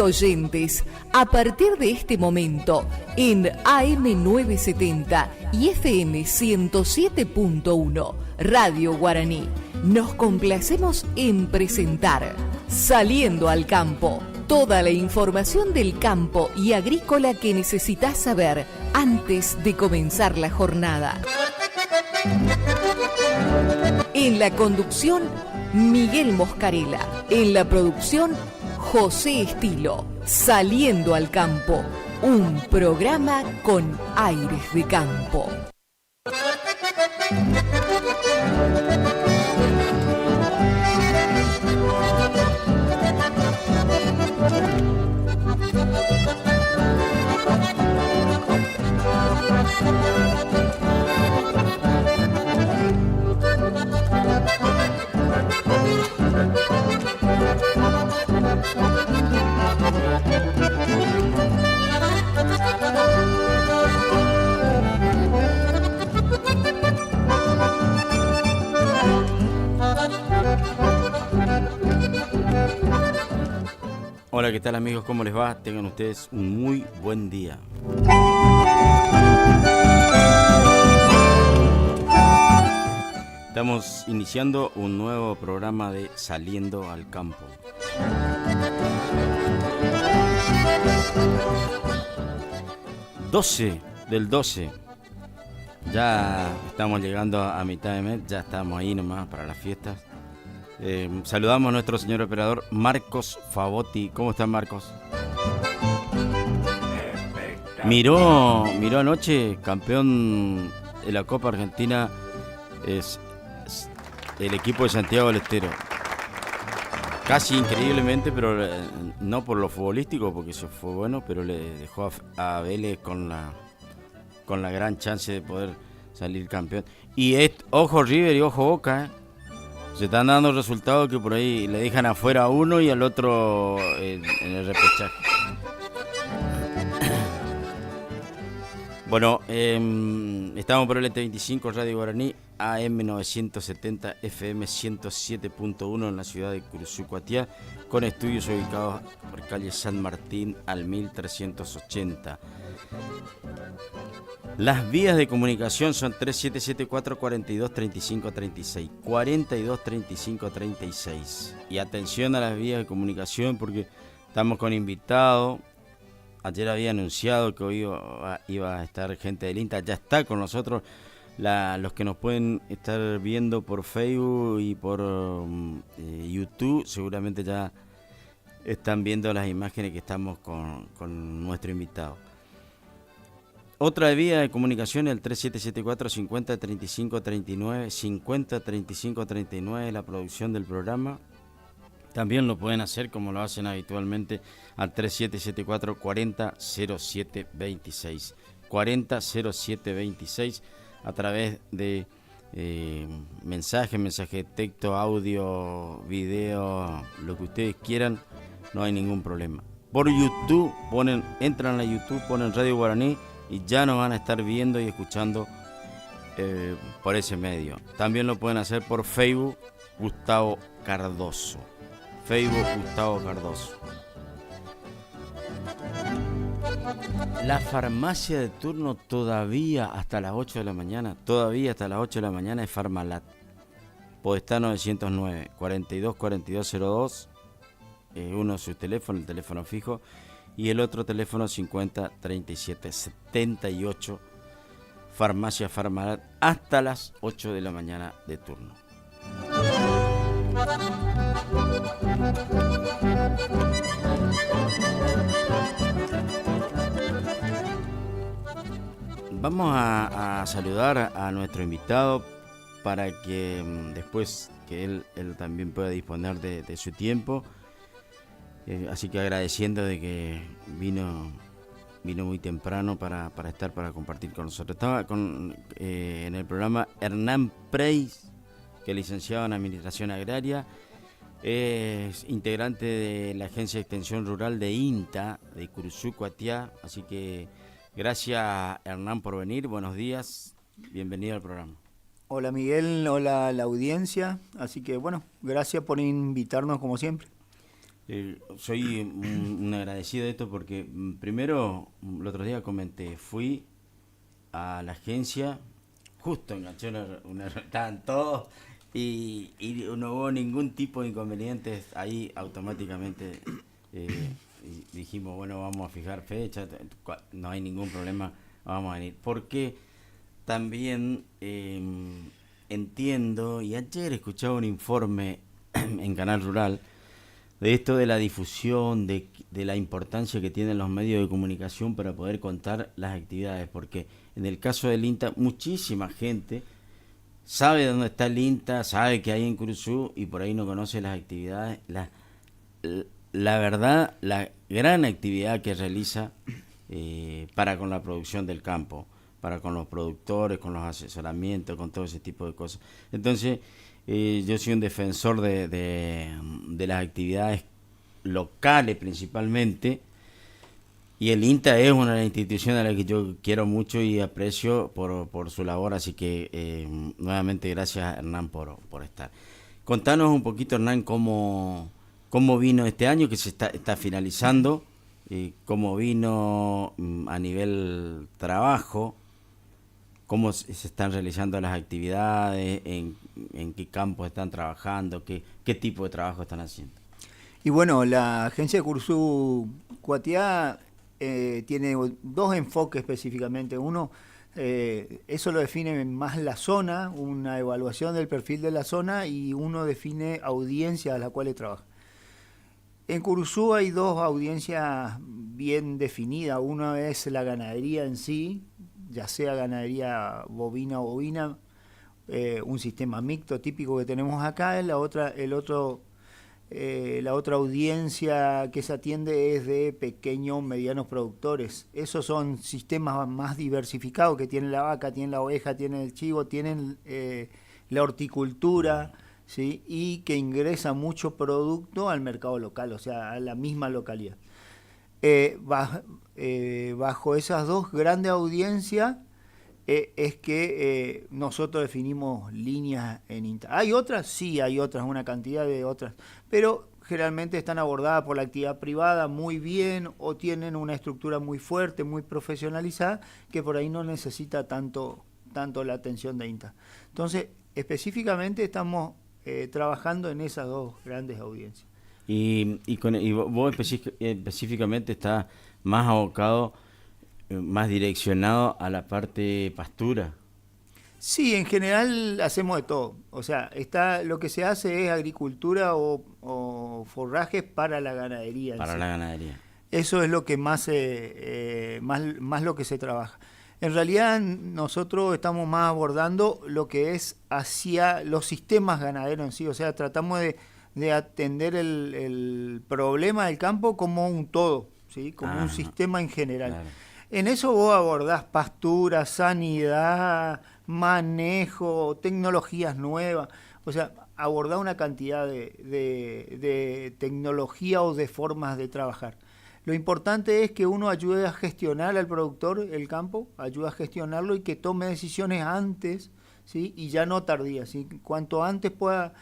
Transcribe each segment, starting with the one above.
Oyentes, a partir de este momento, en AM970 y FM 107.1, Radio Guaraní, nos complacemos en presentar Saliendo al Campo, toda la información del campo y agrícola que necesitas saber antes de comenzar la jornada. En la conducción, Miguel Moscarela. En la producción, José Estilo. Saliendo al Campo, un programa con aires de campo. Hola, ¿qué tal amigos? ¿Cómo les va? Tengan ustedes un muy buen día. Estamos iniciando un nuevo programa de Saliendo al Campo. del 12. Ya estamos llegando a mitad de mes, ya estamos ahí nomás para las fiestas. Saludamos a nuestro señor operador Marcos Favotti. ¿Cómo están, Marcos? Miró anoche, campeón de la Copa Argentina, es el equipo de Santiago del Estero. Casi increíblemente, pero no por lo futbolístico, porque eso fue bueno, pero le dejó a Vélez con la gran chance de poder salir campeón. Y ojo River y ojo Boca, Se están dando resultados que por ahí le dejan afuera a uno y al otro en el repechaje. Bueno, estamos por el ET25 Radio Guaraní, AM970 FM 107.1 en la ciudad de Curuzú-Cuatiá, con estudios ubicados por calle San Martín al 1380. Las vías de comunicación son 3774-423536, 423536. Y atención a las vías de comunicación porque estamos con invitados. Ayer había anunciado que hoy iba a estar gente del INTA, ya está con nosotros. Los que nos pueden estar viendo por Facebook y por YouTube, seguramente ya están viendo las imágenes que estamos con nuestro invitado. Otra vía de comunicación, el 3774-503539, 503539, la producción del programa. También lo pueden hacer como lo hacen habitualmente al 3774-400726. 400726 a través de mensaje de texto, audio, video, lo que ustedes quieran, no hay ningún problema. Por YouTube, entran a YouTube, ponen Radio Guaraní y ya nos van a estar viendo y escuchando por ese medio. También lo pueden hacer por Facebook, Gustavo Cardoso. Facebook Gustavo Cardoso. La farmacia de turno todavía hasta las 8 de la mañana, es Farmalat. Podestá 909, 424202, uno de sus teléfonos, el teléfono fijo, y el otro teléfono 503778, Farmacia Farmalat, hasta las 8 de la mañana de turno. Vamos a saludar a nuestro invitado para que después que él también pueda disponer de su tiempo. Así que agradeciendo de que vino muy temprano para compartir con nosotros. Estaba en el programa Hernán Preis, que es licenciado en Administración Agraria, es integrante de la Agencia de Extensión Rural de INTA, de Curuzú-Cuatiá. Así que gracias, Hernán, por venir. Buenos días, bienvenido al programa. Hola Miguel, hola a la audiencia. Así que bueno, gracias por invitarnos como siempre. Soy un agradecido de esto porque primero, el otro día comenté, fui a la agencia, justo enganché estaban todos y no hubo ningún tipo de inconvenientes, ahí automáticamente y dijimos, bueno, vamos a fijar fecha, no hay ningún problema, vamos a venir. Porque también entiendo, y ayer escuchaba un informe en Canal Rural, de esto de la difusión, de la importancia que tienen los medios de comunicación para poder contar las actividades, porque en el caso del INTA, muchísima gente sabe dónde está el INTA, sabe que hay en Curuzú y por ahí no conoce las actividades, la verdad, la gran actividad que realiza para con la producción del campo, para con los productores, con los asesoramientos, con todo ese tipo de cosas. Entonces, yo soy un defensor de las actividades locales principalmente, y el INTA es una de las instituciones a las que yo quiero mucho y aprecio por su labor, así que nuevamente gracias, Hernán, por estar. Contanos un poquito, Hernán, cómo vino este año que se está finalizando, cómo vino a nivel trabajo, cómo se están realizando las actividades, en qué campos están trabajando, qué tipo de trabajo están haciendo. Y bueno, la agencia de Curuzú Cuatiá tiene dos enfoques específicamente. Uno, eso lo define más la zona, una evaluación del perfil de la zona, y uno define audiencias a las cuales trabaja. En Curuzú hay dos audiencias bien definidas. Una es la ganadería en sí, ya sea ganadería bovina o ovina, un sistema mixto típico que tenemos acá. La otra audiencia que se atiende es de pequeños, medianos productores. Esos son sistemas más diversificados que tiene la vaca, tiene la oveja, tiene el chivo, tienen la horticultura, ¿sí? Y que ingresa mucho producto al mercado local, o sea, a la misma localidad. Bajo esas dos grandes audiencias es que nosotros definimos líneas en INTA. ¿Hay otras? Sí, hay otras, una cantidad de otras, pero generalmente están abordadas por la actividad privada muy bien, o tienen una estructura muy fuerte, muy profesionalizada, que por ahí no necesita tanto la atención de INTA. Entonces, específicamente estamos trabajando en esas dos grandes audiencias. Y vos específicamente estás más abocado, más direccionado a la parte pastura. Sí, en general hacemos de todo. O sea, lo que se hace es agricultura o forrajes para la ganadería. Para la ganadería. Eso es lo que más lo que se trabaja. En realidad nosotros estamos más abordando lo que es hacia los sistemas ganaderos en sí. O sea, tratamos de atender el problema del campo como un todo, ¿sí? Como un sistema en general. Claro. En eso vos abordás pastura, sanidad, manejo, tecnologías nuevas. O sea, abordás una cantidad de tecnología o de formas de trabajar. Lo importante es que uno ayude a gestionar al productor el campo, ayude a gestionarlo y que tome decisiones antes, ¿sí? Y ya no tardías, ¿sí? Cuanto antes pueda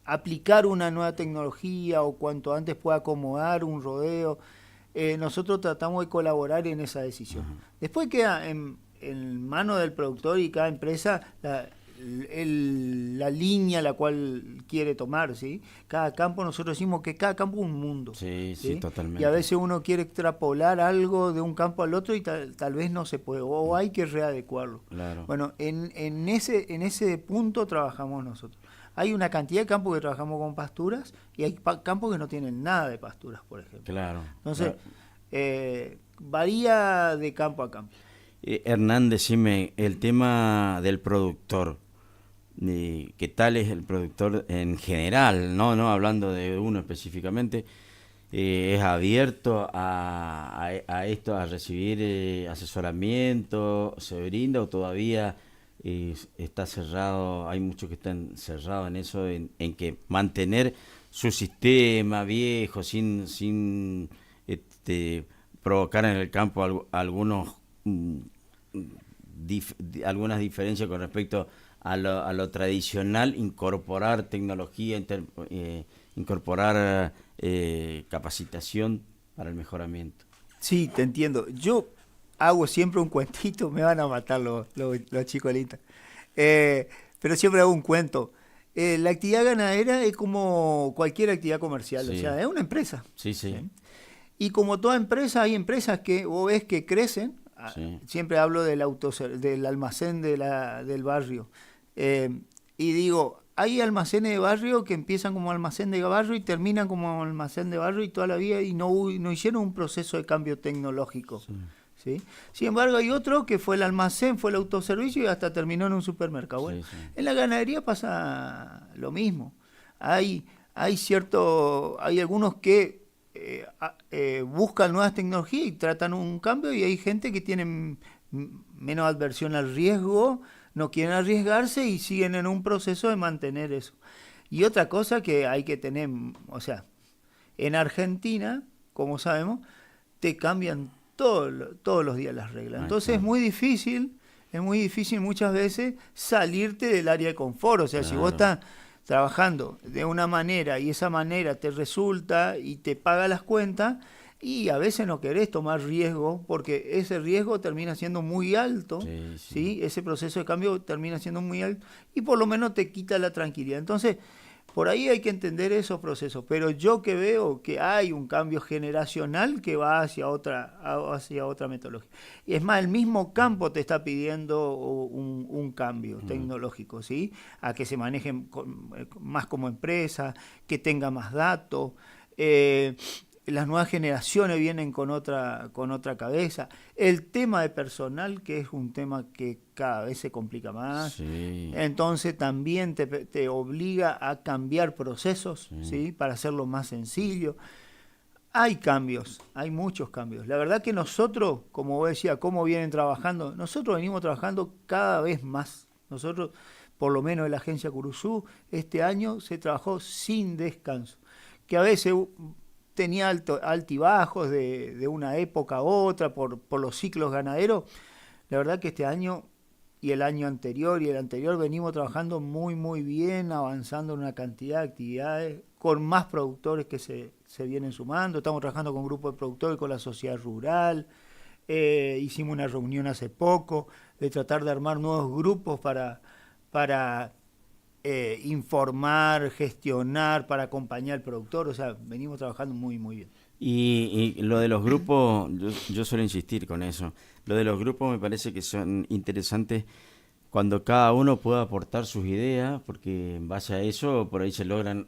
aplicar una nueva tecnología o cuanto antes pueda acomodar un rodeo, nosotros tratamos de colaborar en esa decisión. Uh-huh. Después queda en manos del productor y cada empresa la línea la cual quiere tomar, ¿sí? Cada campo, nosotros decimos que cada campo es un mundo. Sí, sí, totalmente. Y a veces uno quiere extrapolar algo de un campo al otro y tal vez no se puede, o hay que readecuarlo. Claro. Bueno, en ese punto trabajamos nosotros. Hay una cantidad de campos que trabajamos con pasturas y hay campos que no tienen nada de pasturas, por ejemplo. Claro. Entonces, varía de campo a campo. Hernán, decime, el tema del productor, ¿qué tal es el productor en general? No hablando de uno específicamente, ¿es abierto a esto, a recibir asesoramiento? ¿Se brinda o todavía está cerrado? Hay muchos que están cerrados en eso, en que mantener su sistema viejo sin provocar en el campo algunas diferencias con respecto a lo tradicional, incorporar tecnología, incorporar capacitación para el mejoramiento. Sí, te entiendo. Yo hago siempre un cuentito, me van a matar los chicos del INTA. Pero siempre hago un cuento. La actividad ganadera es como cualquier actividad comercial, Sí. o sea, es una empresa. Sí, sí. ¿Sí? Y como toda empresa, hay empresas que vos ves que crecen. Sí. Siempre hablo del almacén del barrio. Y digo, hay almacenes de barrio que empiezan como almacén de barrio y terminan como almacén de barrio y toda la vida y no hicieron un proceso de cambio tecnológico. Sí. ¿Sí? Sin embargo, hay otro que fue el almacén, fue el autoservicio y hasta terminó en un supermercado. Bueno, Sí. en la ganadería pasa lo mismo. Hay algunos que buscan nuevas tecnologías y tratan un cambio y hay gente que tiene menos adversión al riesgo, no quieren arriesgarse y siguen en un proceso de mantener eso. Y otra cosa que hay que tener, o sea, en Argentina, como sabemos, te cambian todos los días las reglas. Entonces claro. es muy difícil muchas veces salirte del área de confort. O sea, si vos estás trabajando de una manera y esa manera te resulta y te paga las cuentas, y a veces no querés tomar riesgo porque ese riesgo termina siendo muy alto, ¿sí? Ese proceso de cambio termina siendo muy alto y por lo menos te quita la tranquilidad. Entonces, por ahí hay que entender esos procesos, pero yo que veo que hay un cambio generacional que va hacia otra metodología. Y es más, el mismo campo te está pidiendo un cambio tecnológico, ¿sí? A que se manejen más como empresa, que tenga más datos. Las nuevas generaciones vienen con otra cabeza. El tema de personal, que es un tema que cada vez se complica más. Sí. Entonces también te obliga a cambiar procesos, ¿sí? Para hacerlo más sencillo. Hay cambios, hay muchos cambios. La verdad que nosotros, como vos decías, ¿cómo vienen trabajando? Nosotros venimos trabajando cada vez más. Nosotros, por lo menos en la agencia Curuzú, este año se trabajó sin descanso. Que a veces tenía altibajos de una época a otra por los ciclos ganaderos. La verdad que este año y el año anterior y el anterior venimos trabajando muy muy bien, avanzando en una cantidad de actividades, con más productores que se vienen sumando. Estamos trabajando con grupos de productores, con la sociedad rural. Hicimos una reunión hace poco de tratar de armar nuevos grupos para informar, gestionar, para acompañar al productor. O sea, venimos trabajando muy muy bien. Y lo de los grupos, yo suelo insistir con eso. Lo de los grupos me parece que son interesantes cuando cada uno pueda aportar sus ideas, porque en base a eso por ahí se logran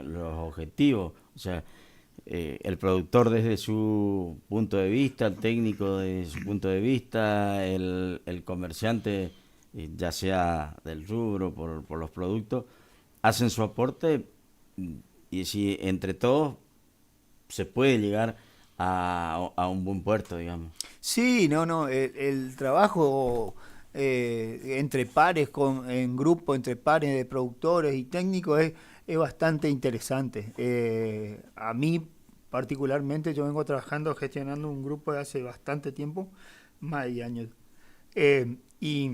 los objetivos. O sea, el productor desde su punto de vista, el técnico desde su punto de vista, el comerciante, ya sea del rubro, por los productos, hacen su aporte y si entre todos se puede llegar a un buen puerto, digamos. Sí, el trabajo entre pares, en grupo, entre pares de productores y técnicos es bastante interesante. A mí particularmente, yo vengo gestionando un grupo de hace bastante tiempo, más de 10 años, y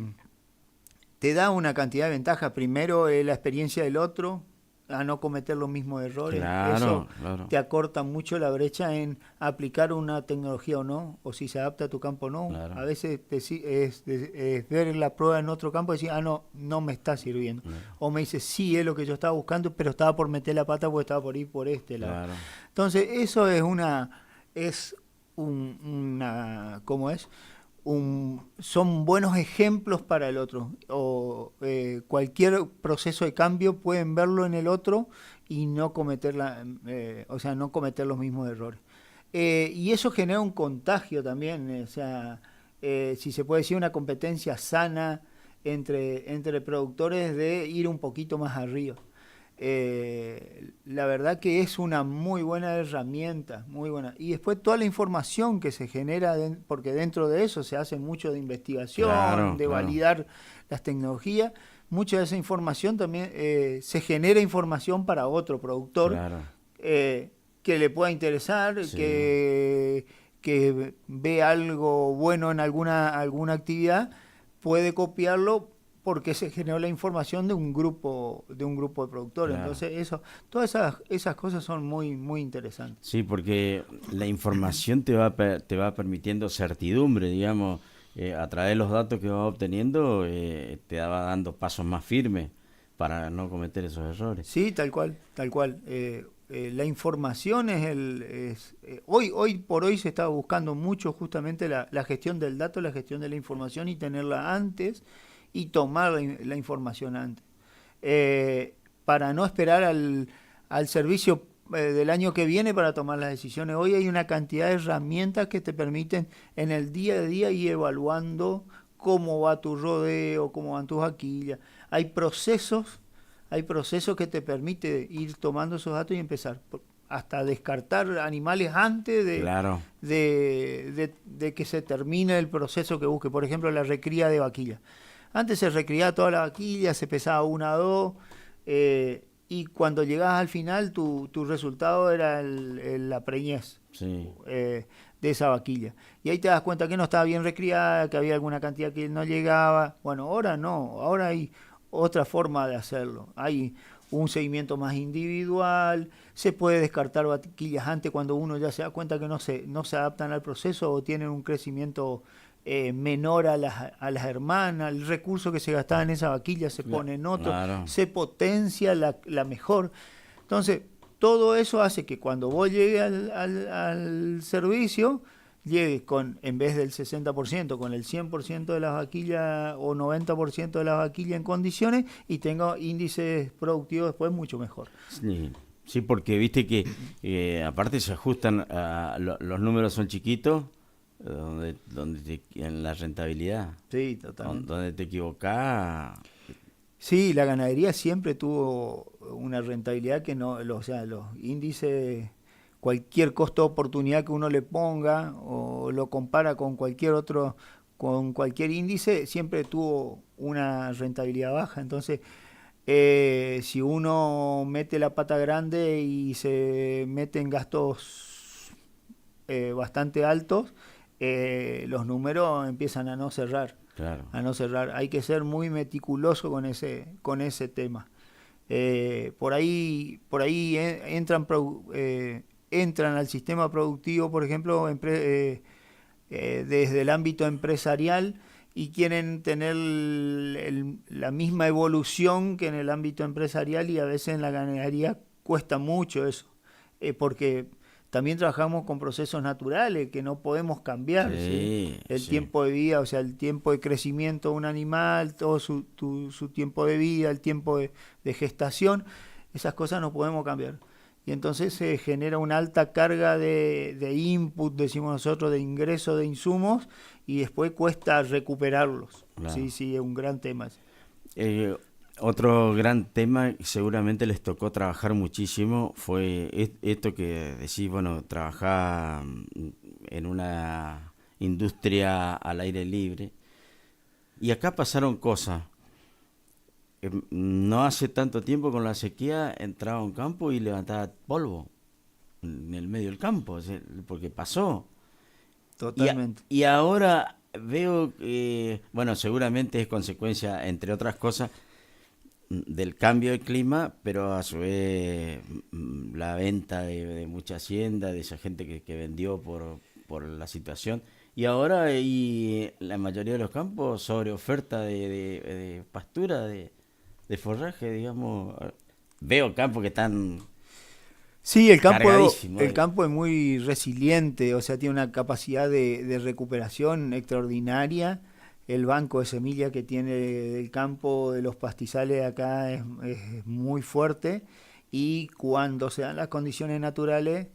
te da una cantidad de ventajas. Primero, la experiencia del otro, a no cometer los mismos errores. Claro, Eso claro. te acorta mucho la brecha en aplicar una tecnología o no, o si se adapta a tu campo o no. Claro. A veces es ver la prueba en otro campo y decir, no me está sirviendo. Claro. O me dice, sí, es lo que yo estaba buscando, pero estaba por meter la pata porque estaba por ir por este lado. Claro. Entonces, eso ¿cómo es? Son buenos ejemplos para el otro. O cualquier proceso de cambio pueden verlo en el otro y no cometer no cometer los mismos errores. Y eso genera un contagio también. O sea, si se puede decir, una competencia sana entre productores de ir un poquito más arriba. La verdad que es una muy buena herramienta, muy buena. Y después toda la información que se genera, porque dentro de eso se hace mucho de investigación, Claro, de validar las tecnologías. Mucha de esa información también se genera información para otro productor, Claro. Que le pueda interesar, Sí. que ve algo bueno en alguna actividad, puede copiarlo porque se generó la información de un grupo de productores. Claro. Entonces todas esas cosas son muy muy interesantes. Sí, porque la información te va permitiendo certidumbre, digamos, a través de los datos que vas obteniendo, te va dando pasos más firmes para no cometer esos errores. Sí, tal cual, tal cual. La información hoy por hoy se está buscando mucho justamente la gestión del dato, la gestión de la información y tenerla antes y tomar la información antes. Para no esperar al servicio del año que viene para tomar las decisiones. Hoy hay una cantidad de herramientas que te permiten en el día a día ir evaluando cómo va tu rodeo, cómo van tus vaquillas. Hay procesos que te permiten ir tomando esos datos y empezar hasta descartar animales antes Claro. de que se termine el proceso que busque. Por ejemplo, la recría de vaquilla. Antes se recría toda la vaquilla, se pesaba 1 a 2, y cuando llegabas al final tu resultado era la preñez. Sí. De esa vaquilla. Y ahí te das cuenta que no estaba bien recriada, que había alguna cantidad que no llegaba. Bueno, ahora no, ahora hay otra forma de hacerlo. Hay un seguimiento más individual, se puede descartar vaquillas antes cuando uno ya se da cuenta que no se adaptan al proceso o tienen un crecimiento menor a las hermanas. El recurso que se gastaba en esa vaquilla se pone en otro, Claro. se potencia la mejor. Entonces, todo eso hace que cuando vos llegues al servicio, llegues en vez del 60%, con el 100% de las vaquillas o 90% de las vaquillas en condiciones y tenga índices productivos después mucho mejor. Sí, sí, porque viste que aparte se ajustan, los números son chiquitos, en la rentabilidad, Sí, totalmente. donde te equivocás. Sí, la ganadería siempre tuvo una rentabilidad que no, o sea, los índices, cualquier costo de oportunidad que uno le ponga o lo compara con con cualquier índice, siempre tuvo una rentabilidad baja. Entonces, si uno mete la pata grande y se mete en gastos bastante altos, los números empiezan a no cerrar. Claro. Hay que ser muy meticuloso con ese tema. Por ahí entran al sistema productivo, por ejemplo, desde el ámbito empresarial y quieren tener la misma evolución que en el ámbito empresarial, y a veces en la ganadería cuesta mucho eso, porque también trabajamos con procesos naturales que no podemos cambiar. Sí, ¿sí? El sí. tiempo de vida, o sea, el tiempo de crecimiento de un animal, todo su tiempo de vida, el tiempo de gestación, esas cosas no podemos cambiar. Y entonces se genera una alta carga de input, decimos nosotros, de ingreso de insumos, y después cuesta recuperarlos. Claro. Sí, sí, es un gran tema. Otro gran tema que seguramente les tocó trabajar muchísimo fue esto que decís, bueno, trabajar en una industria al aire libre. Y acá pasaron cosas. No hace tanto tiempo, con la sequía, entraba a un campo y levantaba polvo en el medio del campo, o sea, porque pasó. Totalmente. Y ahora veo que, bueno, seguramente es consecuencia, entre otras cosas, del cambio de clima, pero a su vez la venta de mucha hacienda, de esa gente que vendió por la situación. Y ahora hay la mayoría de los campos sobre oferta de pastura, de forraje, digamos. Veo campos que están Sí, cargadísimos. el campo es muy resiliente, o sea, tiene una capacidad de recuperación extraordinaria. El banco de semilla que tiene el campo de los pastizales acá es muy fuerte, y cuando se dan las condiciones naturales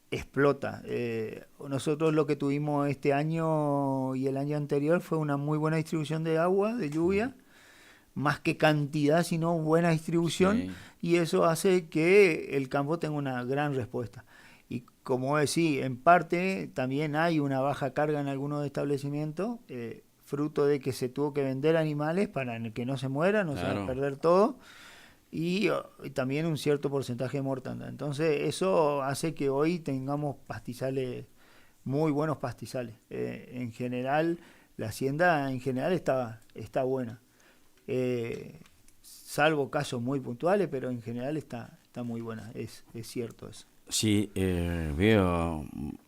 explota. Nosotros lo que tuvimos este año y el año anterior fue una muy buena distribución de agua, de lluvia, más que cantidad, sino buena distribución, Sí. y eso hace que el campo tenga una gran respuesta. Y como decía, en parte también hay una baja carga en algunos establecimientos, fruto de que se tuvo que vender animales para que no se mueran, o sea, Claro. perder todo, y también un cierto porcentaje de mortandad. Entonces eso hace que hoy tengamos pastizales, muy buenos pastizales. En general, la hacienda en general está buena. Salvo casos muy puntuales, pero en general está muy buena, es cierto eso. Sí, veo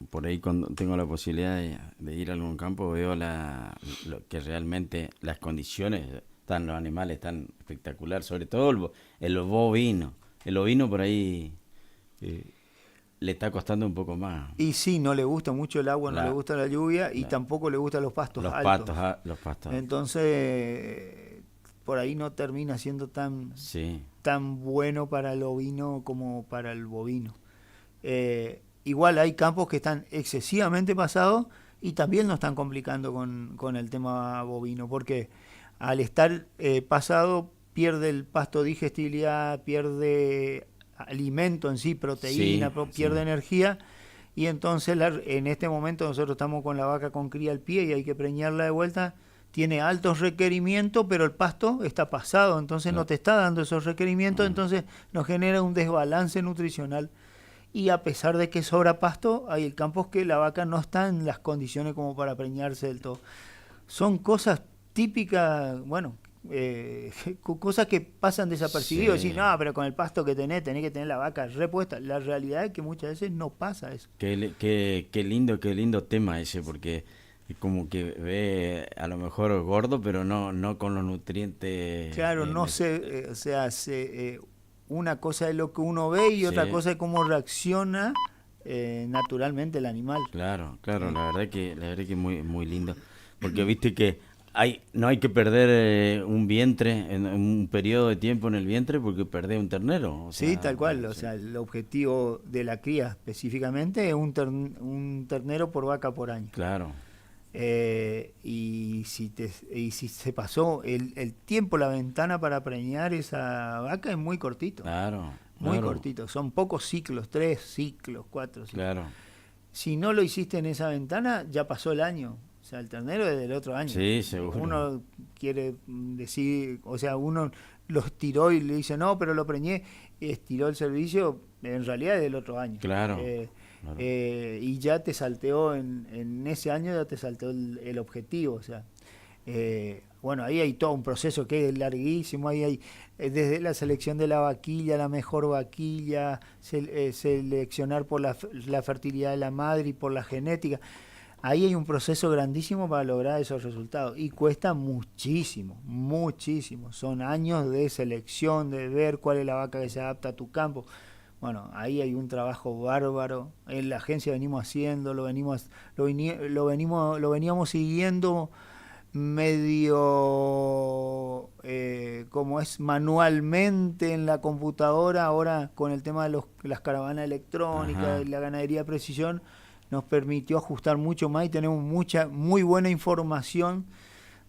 por ahí cuando tengo la posibilidad de ir a algún campo, veo lo que realmente las condiciones, los animales están espectacular, sobre todo el bovino. El ovino por ahí le está costando un poco más. Y sí, no le gusta mucho el agua, no le gusta la lluvia y tampoco le gustan los pastos altos. Los pastos. Entonces, por ahí no termina siendo tan bueno para el ovino como para el bovino. Igual hay campos que están excesivamente pasados y también nos están complicando con el tema bovino, porque al estar pasado pierde el pasto digestibilidad, pierde alimento en sí, proteína, pierde energía, y entonces en este momento nosotros estamos con la vaca con cría al pie y hay que preñarla de vuelta. Tiene altos requerimientos, pero el pasto está pasado, entonces no te está dando esos requerimientos, entonces nos genera un desbalance nutricional. Y a pesar de que sobra pasto, hay campos que la vaca no está en las condiciones como para preñarse del todo. Son cosas típicas, cosas que pasan desapercibidas. Decir, no, pero con el pasto que tenés que tener la vaca repuesta. La realidad es que muchas veces no pasa eso. Qué lindo tema ese, porque como que ve a lo mejor gordo, pero no con los nutrientes. Claro, una cosa es lo que uno ve y otra cosa es cómo reacciona naturalmente el animal. Claro, la verdad que muy muy lindo, porque viste que no hay que perder un vientre en un periodo de tiempo en el vientre, porque perdés un ternero. Tal cual. O sea, el objetivo de la cría específicamente es un ternero por vaca por año. Claro. Y si se pasó el tiempo, la ventana para preñar esa vaca es muy cortito. Claro. Muy cortito. Son pocos ciclos, 3 ciclos, 4 ciclos. Claro. Si no lo hiciste en esa ventana, ya pasó el año. O sea, el ternero es del otro año. Sí, seguro. Uno quiere decir, o sea, uno lo estiró y le dice, no, pero lo preñé, estiró el servicio, en realidad es del otro año. Claro. Y ya te salteó, en ese año ya te salteó el objetivo. O sea, ahí hay todo un proceso que es larguísimo. Ahí hay desde la selección de la vaquilla, la mejor vaquilla, seleccionar por la fertilidad de la madre y por la genética. Ahí hay un proceso grandísimo para lograr esos resultados y cuesta muchísimo. Son años de selección, de ver cuál es la vaca que se adapta a tu campo. Bueno, ahí hay un trabajo bárbaro. En la agencia venimos haciendo, lo veníamos siguiendo medio como es manualmente en la computadora. Ahora con el tema de las caravanas electrónicas y la ganadería de precisión nos permitió ajustar mucho más y tenemos muy buena información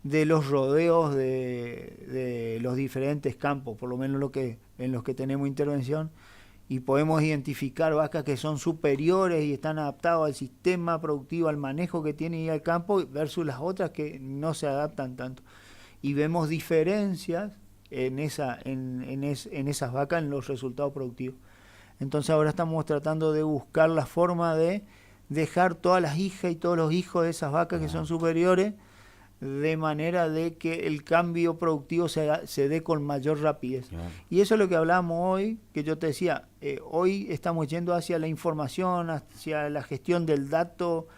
de los rodeos de los diferentes campos, por lo menos en los que tenemos intervención, y podemos identificar vacas que son superiores y están adaptadas al sistema productivo, al manejo que tienen y al campo, versus las otras que no se adaptan tanto. Y vemos diferencias en esas vacas en los resultados productivos. Entonces ahora estamos tratando de buscar la forma de dejar todas las hijas y todos los hijos de esas vacas que son superiores, de manera de que el cambio productivo se dé con mayor rapidez. Claro. Y eso es lo que hablábamos hoy, que yo te decía, hoy estamos yendo hacia la información, hacia la gestión del dato,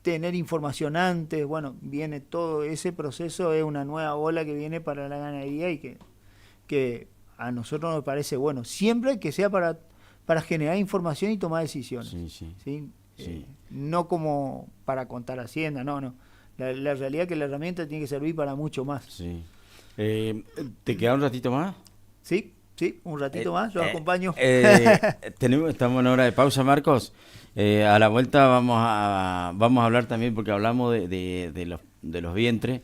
tener información antes. Bueno, viene todo ese proceso, es una nueva ola que viene para la ganadería y que a nosotros nos parece bueno, siempre que sea para generar información y tomar decisiones. ¿Sí? No como para contar hacienda, no. La realidad es que la herramienta tiene que servir para mucho más. Sí. ¿Te queda un ratito más? Sí, un ratito más, yo acompaño. Estamos en hora de pausa, Marcos. A la vuelta vamos a hablar también, porque hablamos de los vientres,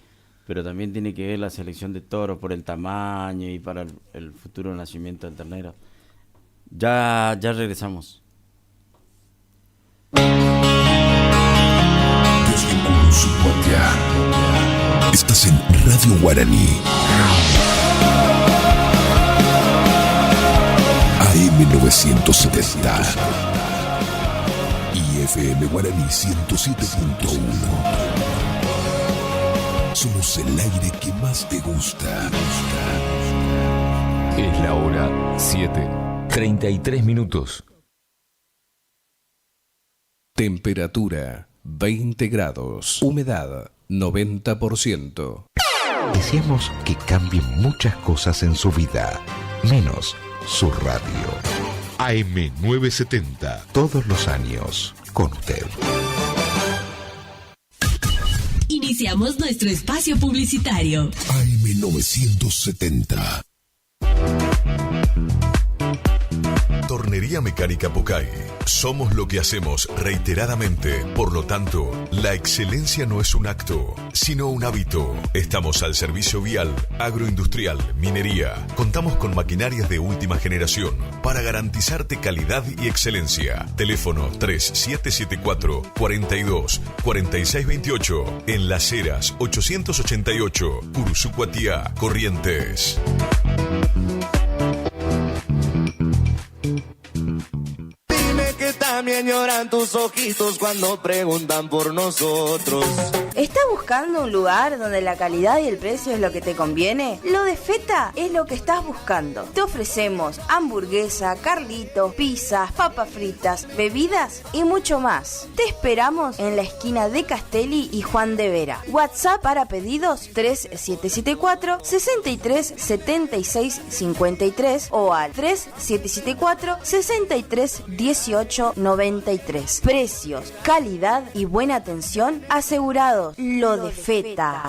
pero también tiene que ver la selección de toros por el tamaño y para el futuro nacimiento del ternero. Ya regresamos. Desde Uruzucuatia, estás en Radio Guaraní. AM 970 y FM Guaraní 107.1. Somos el aire que más te gusta. Es la hora 7:33 minutos. Temperatura 20 grados. Humedad 90%. Deseamos que cambien muchas cosas en su vida, menos su radio. AM970. Todos los años, con usted. Iniciamos nuestro espacio publicitario. AM970. Tornería Mecánica Pocay. Somos lo que hacemos reiteradamente. Por lo tanto, la excelencia no es un acto, sino un hábito. Estamos al servicio vial, agroindustrial, minería. Contamos con maquinarias de última generación para garantizarte calidad y excelencia. Teléfono 3774-42-4628. En Las Heras 888, Cursucuatiá, Corrientes. También lloran tus ojitos cuando preguntan por nosotros. ¿Estás buscando un lugar donde la calidad y el precio es lo que te conviene? Lo de Feta es lo que estás buscando. Te ofrecemos hamburguesa, carlitos, pizzas, papas fritas, bebidas y mucho más. Te esperamos en la esquina de Castelli y Juan de Vera. WhatsApp para pedidos 3774-637653 o al 3774-631893. Precios, calidad y buena atención asegurados. Lo de Feta.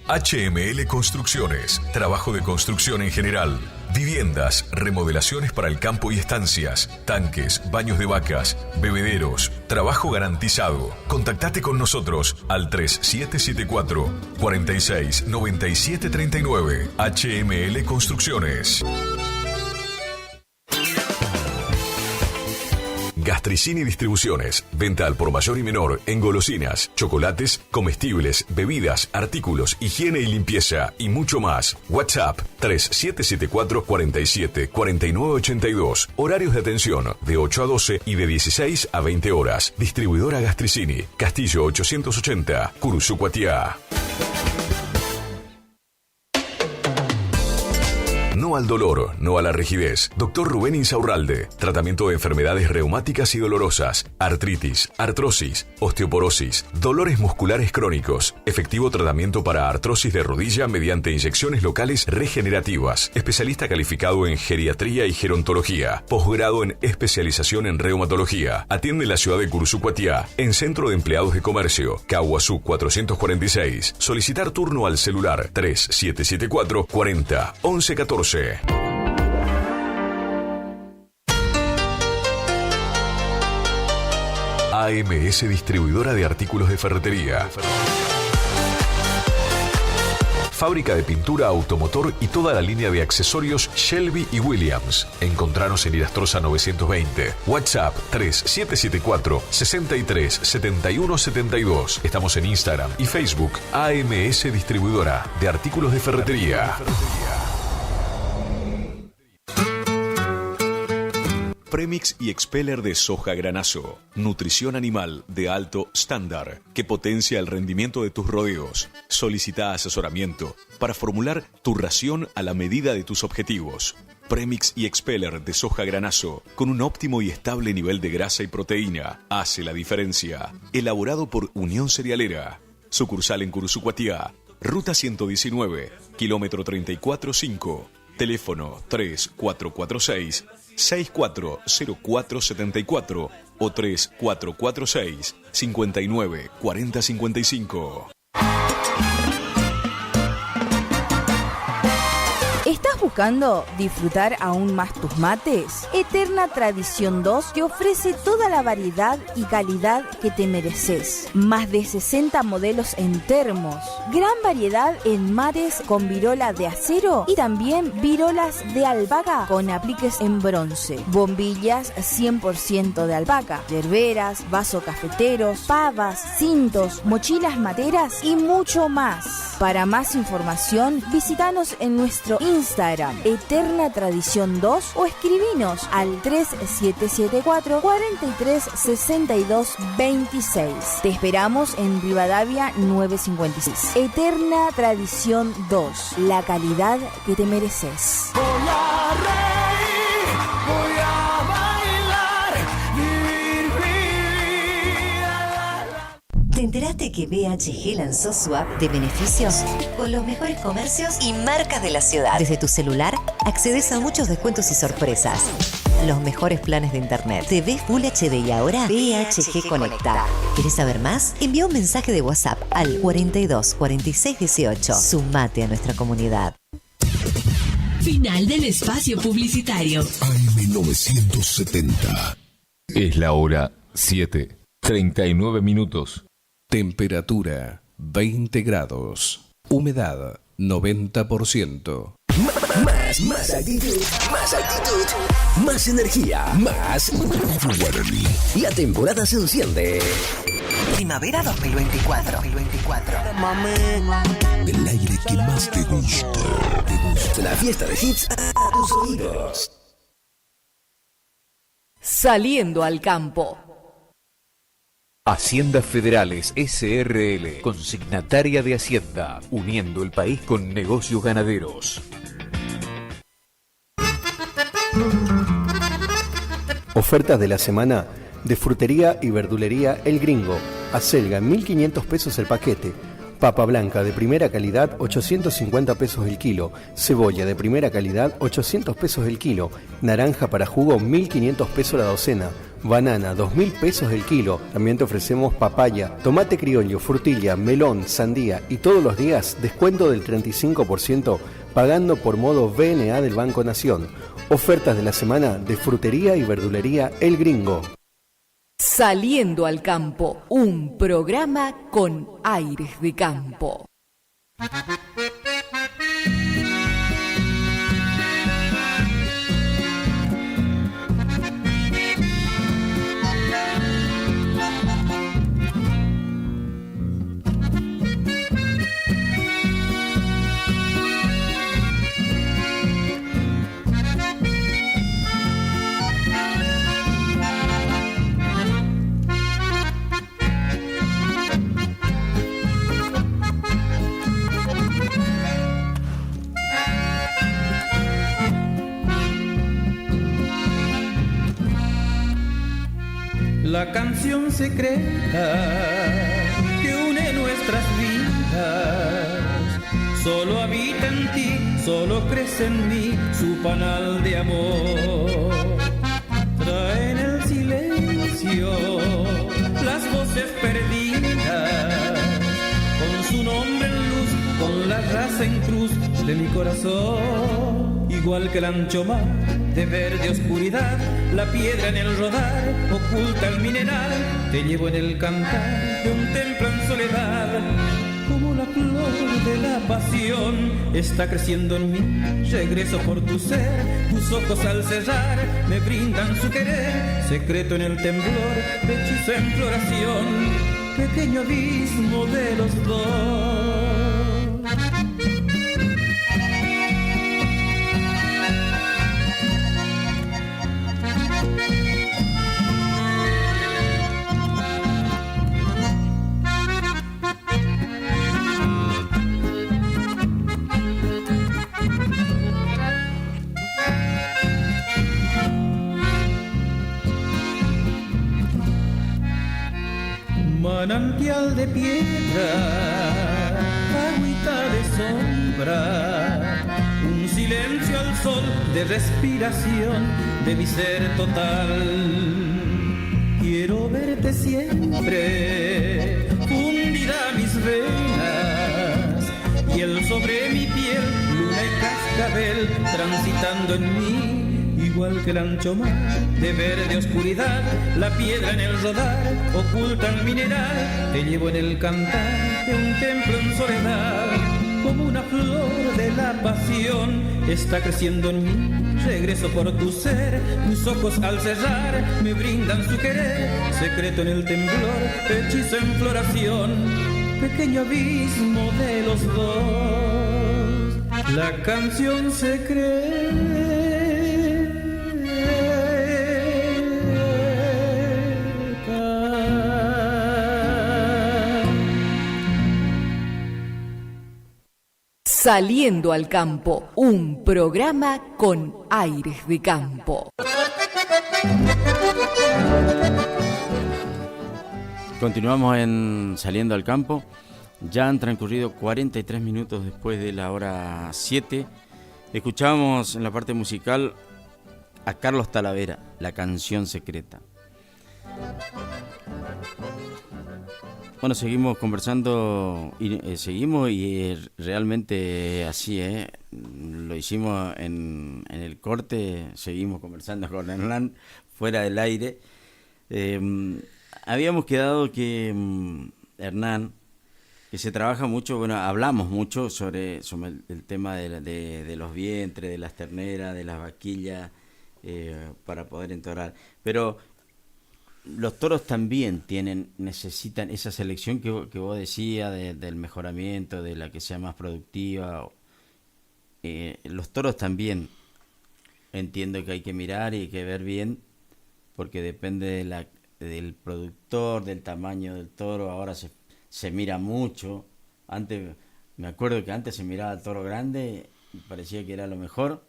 HML Construcciones. Trabajo de construcción en general. Viviendas, remodelaciones para el campo y estancias, tanques, baños de vacas, bebederos, trabajo garantizado. Contactate con nosotros al 3774-469739. HML Construcciones. Gastricini Distribuciones. Venta al por mayor y menor en golosinas, chocolates, comestibles, bebidas, artículos, higiene y limpieza y mucho más. WhatsApp 3774-474982. Horarios de atención de 8 a 12 y de 16 a 20 horas. Distribuidora Gastricini. Castillo 880, Cursucuatiá. No al dolor, no a la rigidez. Dr. Rubén Insaurralde. Tratamiento de enfermedades reumáticas y dolorosas, artritis, artrosis, osteoporosis, dolores musculares crónicos. Efectivo tratamiento para artrosis de rodilla mediante inyecciones locales regenerativas. Especialista calificado en geriatría y gerontología. Posgrado en especialización en reumatología. Atiende en la ciudad de Cursucuatiá, en Centro de Empleados de Comercio, Caguazú 446. Solicitar turno al celular 3774 40 11 14. AMS Distribuidora de Artículos de Ferretería. Fábrica de pintura, automotor y toda la línea de accesorios Shelby y Williams. Encontranos en Irastrosa 920. WhatsApp 3774-637172. Estamos en Instagram y Facebook. AMS Distribuidora de Artículos de Ferretería. Premix y Expeller de soja granazo. Nutrición animal de alto estándar que potencia el rendimiento de tus rodeos. Solicita asesoramiento para formular tu ración a la medida de tus objetivos. Premix y Expeller de soja granazo con un óptimo y estable nivel de grasa y proteína hace la diferencia. Elaborado por Unión Cerealera. Sucursal en Cursucuatiá. Ruta 119, kilómetro 34,5. Teléfono 3446-640474 o 3446-594055. ¿Estás buscando disfrutar aún más tus mates? Eterna Tradición 2 te ofrece toda la variedad y calidad que te mereces. Más de 60 modelos en termos, gran variedad en mates con virola de acero y también virolas de alpaca con apliques en bronce, bombillas 100% de alpaca, yerberas, vasos cafeteros, pavas, cintos, mochilas materas y mucho más. Para más información, visítanos en nuestro Instagram Instagram, Eterna Tradición 2, o escribinos al 3774 436226. Te esperamos en Rivadavia 956. Eterna Tradición 2, la calidad que te mereces. Voy a reír, voy a bailar, vivir. ¿Te enteraste que BHG lanzó su app de beneficios con los mejores comercios y marcas de la ciudad? Desde tu celular accedes a muchos descuentos y sorpresas. Los mejores planes de internet, TV Full HD y ahora BHG Conecta. ¿Querés saber más? Envía un mensaje de WhatsApp al 42 46 18. Sumate a nuestra comunidad. Final del espacio publicitario. AM970. Es la hora 7:39 minutos. Temperatura 20 grados. Humedad 90%. Más actitud, más energía, más Guaraní. La temporada se enciende. Primavera 2024. El aire que más te gusta. La fiesta de hits a tus oídos. Saliendo al campo. Haciendas Federales SRL, consignataria de Hacienda, uniendo el país con negocios ganaderos. Ofertas de la semana de frutería y verdulería El Gringo. Acelga, 1.500 pesos el paquete. Papa blanca de primera calidad, 850 pesos el kilo. Cebolla de primera calidad, 800 pesos el kilo. Naranja para jugo, 1.500 pesos la docena. Banana, 2.000 pesos el kilo. También te ofrecemos papaya, tomate criollo, frutilla, melón, sandía y todos los días descuento del 35% pagando por modo VNA del Banco Nación. Ofertas de la semana de frutería y verdulería El Gringo. Saliendo al campo, un programa con aires de campo. La canción secreta que une nuestras vidas solo habita en ti, solo crece en mí su panal de amor. Trae en el silencio las voces perdidas, con su nombre en luz, con la raza en cruz de mi corazón. Igual que el ancho mar de verde oscuridad, la piedra en el rodar oculta el mineral. Te llevo en el cantar de un templo en soledad, como la flor de la pasión está creciendo en mí. Regreso por tu ser, tus ojos al cerrar me brindan su querer, secreto en el temblor de hechizo en floración, pequeño abismo de los dos. Manantial de piedra, agüita de sombra, un silencio al sol de respiración de mi ser total. Quiero verte siempre, fundida mis venas, y el sobre mi piel, luna y cascabel transitando en mí. Igual que el ancho mar de verde oscuridad, la piedra en el rodar oculta el mineral. Te llevo en el cantar de un templo en soledad, como una flor de la pasión está creciendo en mí. Regreso por tu ser, tus ojos al cerrar me brindan su querer, secreto en el temblor, hechizo en floración, pequeño abismo de los dos. La canción Saliendo al campo, un programa con aires de campo. Continuamos en Saliendo al Campo. Ya han transcurrido 43 minutos después de la hora 7. Escuchamos en la parte musical a Carlos Talavera, La canción secreta. Bueno, seguimos conversando y seguimos y realmente así, lo hicimos en el corte, seguimos conversando con Hernán fuera del aire. Habíamos quedado que Hernán, que se trabaja mucho, bueno, hablamos mucho sobre el tema de los vientres, de las terneras, de las vaquillas, para poder entorar, pero los toros también necesitan esa selección que vos decías del mejoramiento, de la que sea más productiva. Los toros también entiendo que hay que mirar y hay que ver bien, porque depende del productor, del tamaño del toro. Ahora se mira mucho. Antes, me acuerdo que antes se miraba al toro grande y parecía que era lo mejor,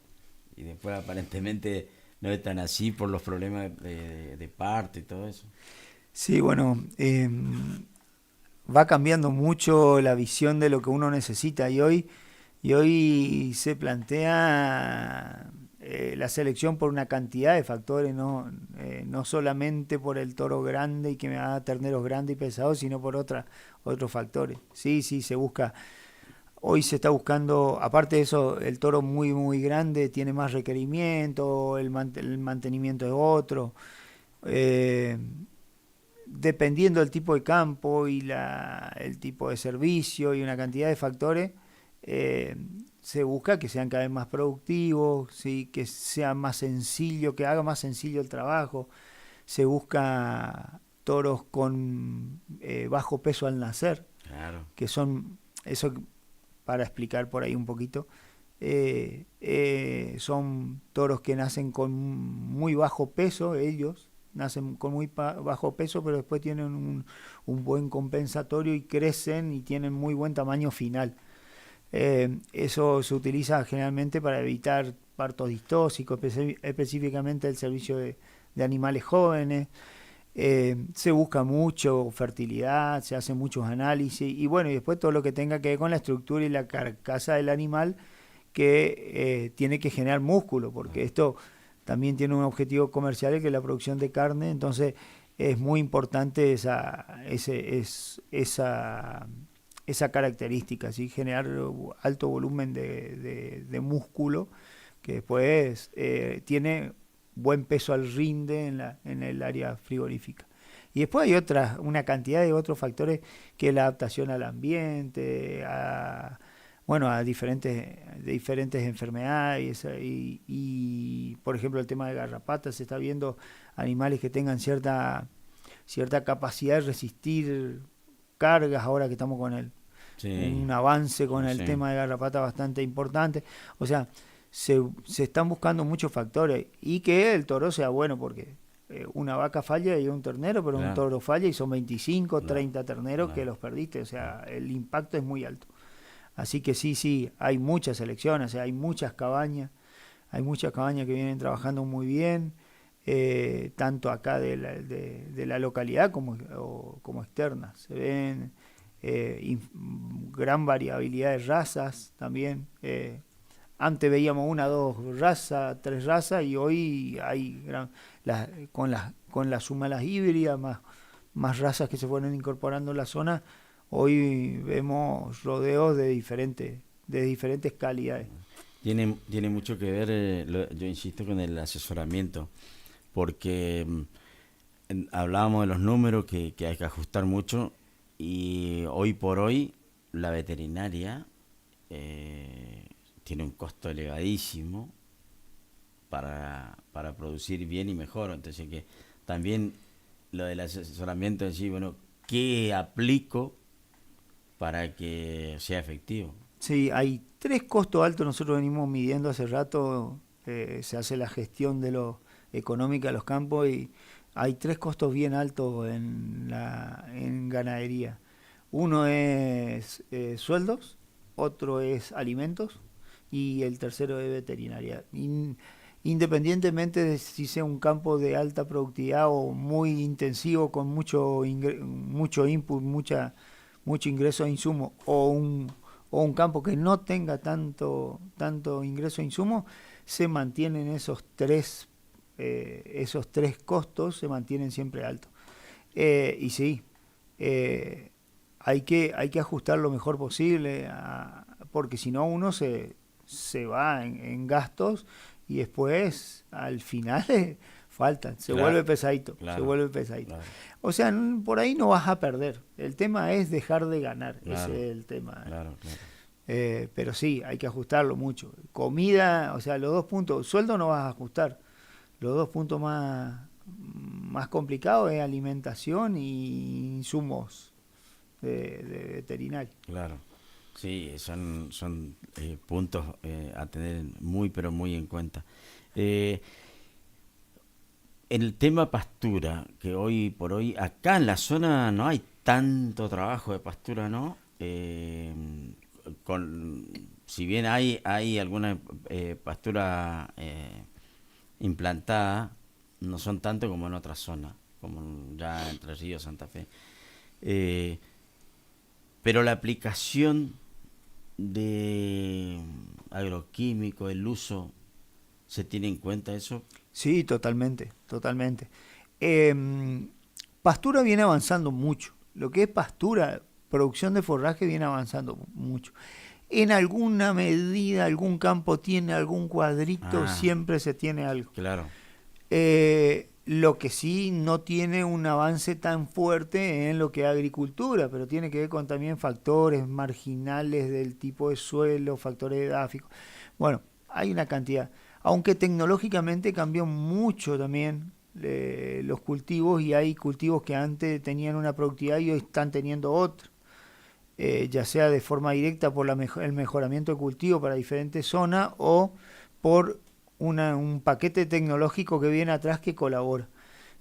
y después aparentemente no es tan así por los problemas de parto y todo eso. Sí, bueno, va cambiando mucho la visión de lo que uno necesita, y hoy se plantea la selección por una cantidad de factores, no solamente por el toro grande y que me haga terneros grandes y pesados, sino por otros factores. Sí, se busca. Hoy se está buscando, aparte de eso, el toro muy, muy grande tiene más requerimiento, el mantenimiento es otro. Dependiendo del tipo de campo y el tipo de servicio y una cantidad de factores, se busca que sean cada vez más productivos, ¿sí? Que sea más sencillo, que haga más sencillo el trabajo. Se busca toros con bajo peso al nacer, claro, que son, eso para explicar por ahí un poquito, son toros que nacen con muy bajo peso, ellos nacen con muy bajo peso, pero después tienen un buen compensatorio y crecen y tienen muy buen tamaño final. Eso se utiliza generalmente para evitar partos distóxicos, específicamente el servicio de animales jóvenes. Se busca mucho fertilidad, se hacen muchos análisis y bueno, y después todo lo que tenga que ver con la estructura y la carcasa del animal, que tiene que generar músculo, porque esto también tiene un objetivo comercial, que es la producción de carne. Entonces es muy importante esa característica, ¿sí? Generar alto volumen de músculo, que después tiene buen peso al rinde en el área frigorífica. Y después hay una cantidad de otros factores, que es la adaptación al ambiente, a diferentes enfermedades, y por ejemplo el tema de garrapatas. Se está viendo animales que tengan cierta capacidad de resistir cargas, ahora que estamos con un avance con el tema de garrapata bastante importante. O sea, se están buscando muchos factores, y que el toro sea bueno, porque una vaca falla y un ternero, pero un toro falla y son 25, 30 terneros que los perdiste. O sea, el impacto es muy alto. Así que sí, hay muchas selecciones, o sea, hay muchas cabañas que vienen trabajando muy bien, tanto acá de la localidad como externas. Se ven gran variabilidad de razas también. Antes veíamos 1, 2 razas, 3 razas, y hoy hay con la suma de las híbridas, más razas que se fueron incorporando en la zona. Hoy vemos rodeos de diferentes calidades. Tiene mucho que ver, yo insisto, con el asesoramiento, porque hablábamos de los números que hay que ajustar mucho, y hoy por hoy la veterinaria tiene un costo elevadísimo para producir bien y mejor. Entonces, que también lo del asesoramiento en sí, bueno, ¿qué aplico para que sea efectivo? Sí, hay 3 costos altos, nosotros venimos midiendo hace rato, se hace la gestión de lo económica de los campos y hay 3 costos bien altos en ganadería. Uno es sueldos, otro es alimentos y el tercero es veterinaria. Independientemente de si sea un campo de alta productividad o muy intensivo con mucho input, mucho ingreso de insumos o un campo que no tenga tanto ingreso de insumos, se mantienen esos tres costos, se mantienen siempre altos. Y sí, hay que ajustar lo mejor posible, porque si no uno se va en gastos y después al final faltan, se vuelve pesadito. Claro. O sea, por ahí no vas a perder, el tema es dejar de ganar, claro, ese es el tema. Claro. Pero sí, hay que ajustarlo mucho. Comida, o sea, los 2 puntos, sueldo no vas a ajustar, los 2 puntos más complicados es alimentación y insumos de veterinario. Claro, sí, son puntos a tener muy pero muy en cuenta. El tema pastura, que hoy por hoy acá en la zona no hay tanto trabajo de pastura, ¿no? Si bien hay alguna pastura implantada, no son tanto como en otras zonas, como ya Entre Ríos, Santa Fe. Pero la aplicación de agroquímico, el uso, ¿se tiene en cuenta eso? Sí, totalmente. Pastura viene avanzando mucho. Lo que es pastura, producción de forraje, viene avanzando mucho. En alguna medida, algún campo tiene algún cuadrito, siempre se tiene algo. Claro. Lo que sí no tiene un avance tan fuerte en lo que es agricultura, pero tiene que ver con también factores marginales del tipo de suelo, factores edáficos. Bueno, hay una cantidad. Aunque tecnológicamente cambió mucho también los cultivos, y hay cultivos que antes tenían una productividad y hoy están teniendo otra. Ya sea de forma directa por el mejoramiento de cultivo para diferentes zonas o por un paquete tecnológico que viene atrás que colabora.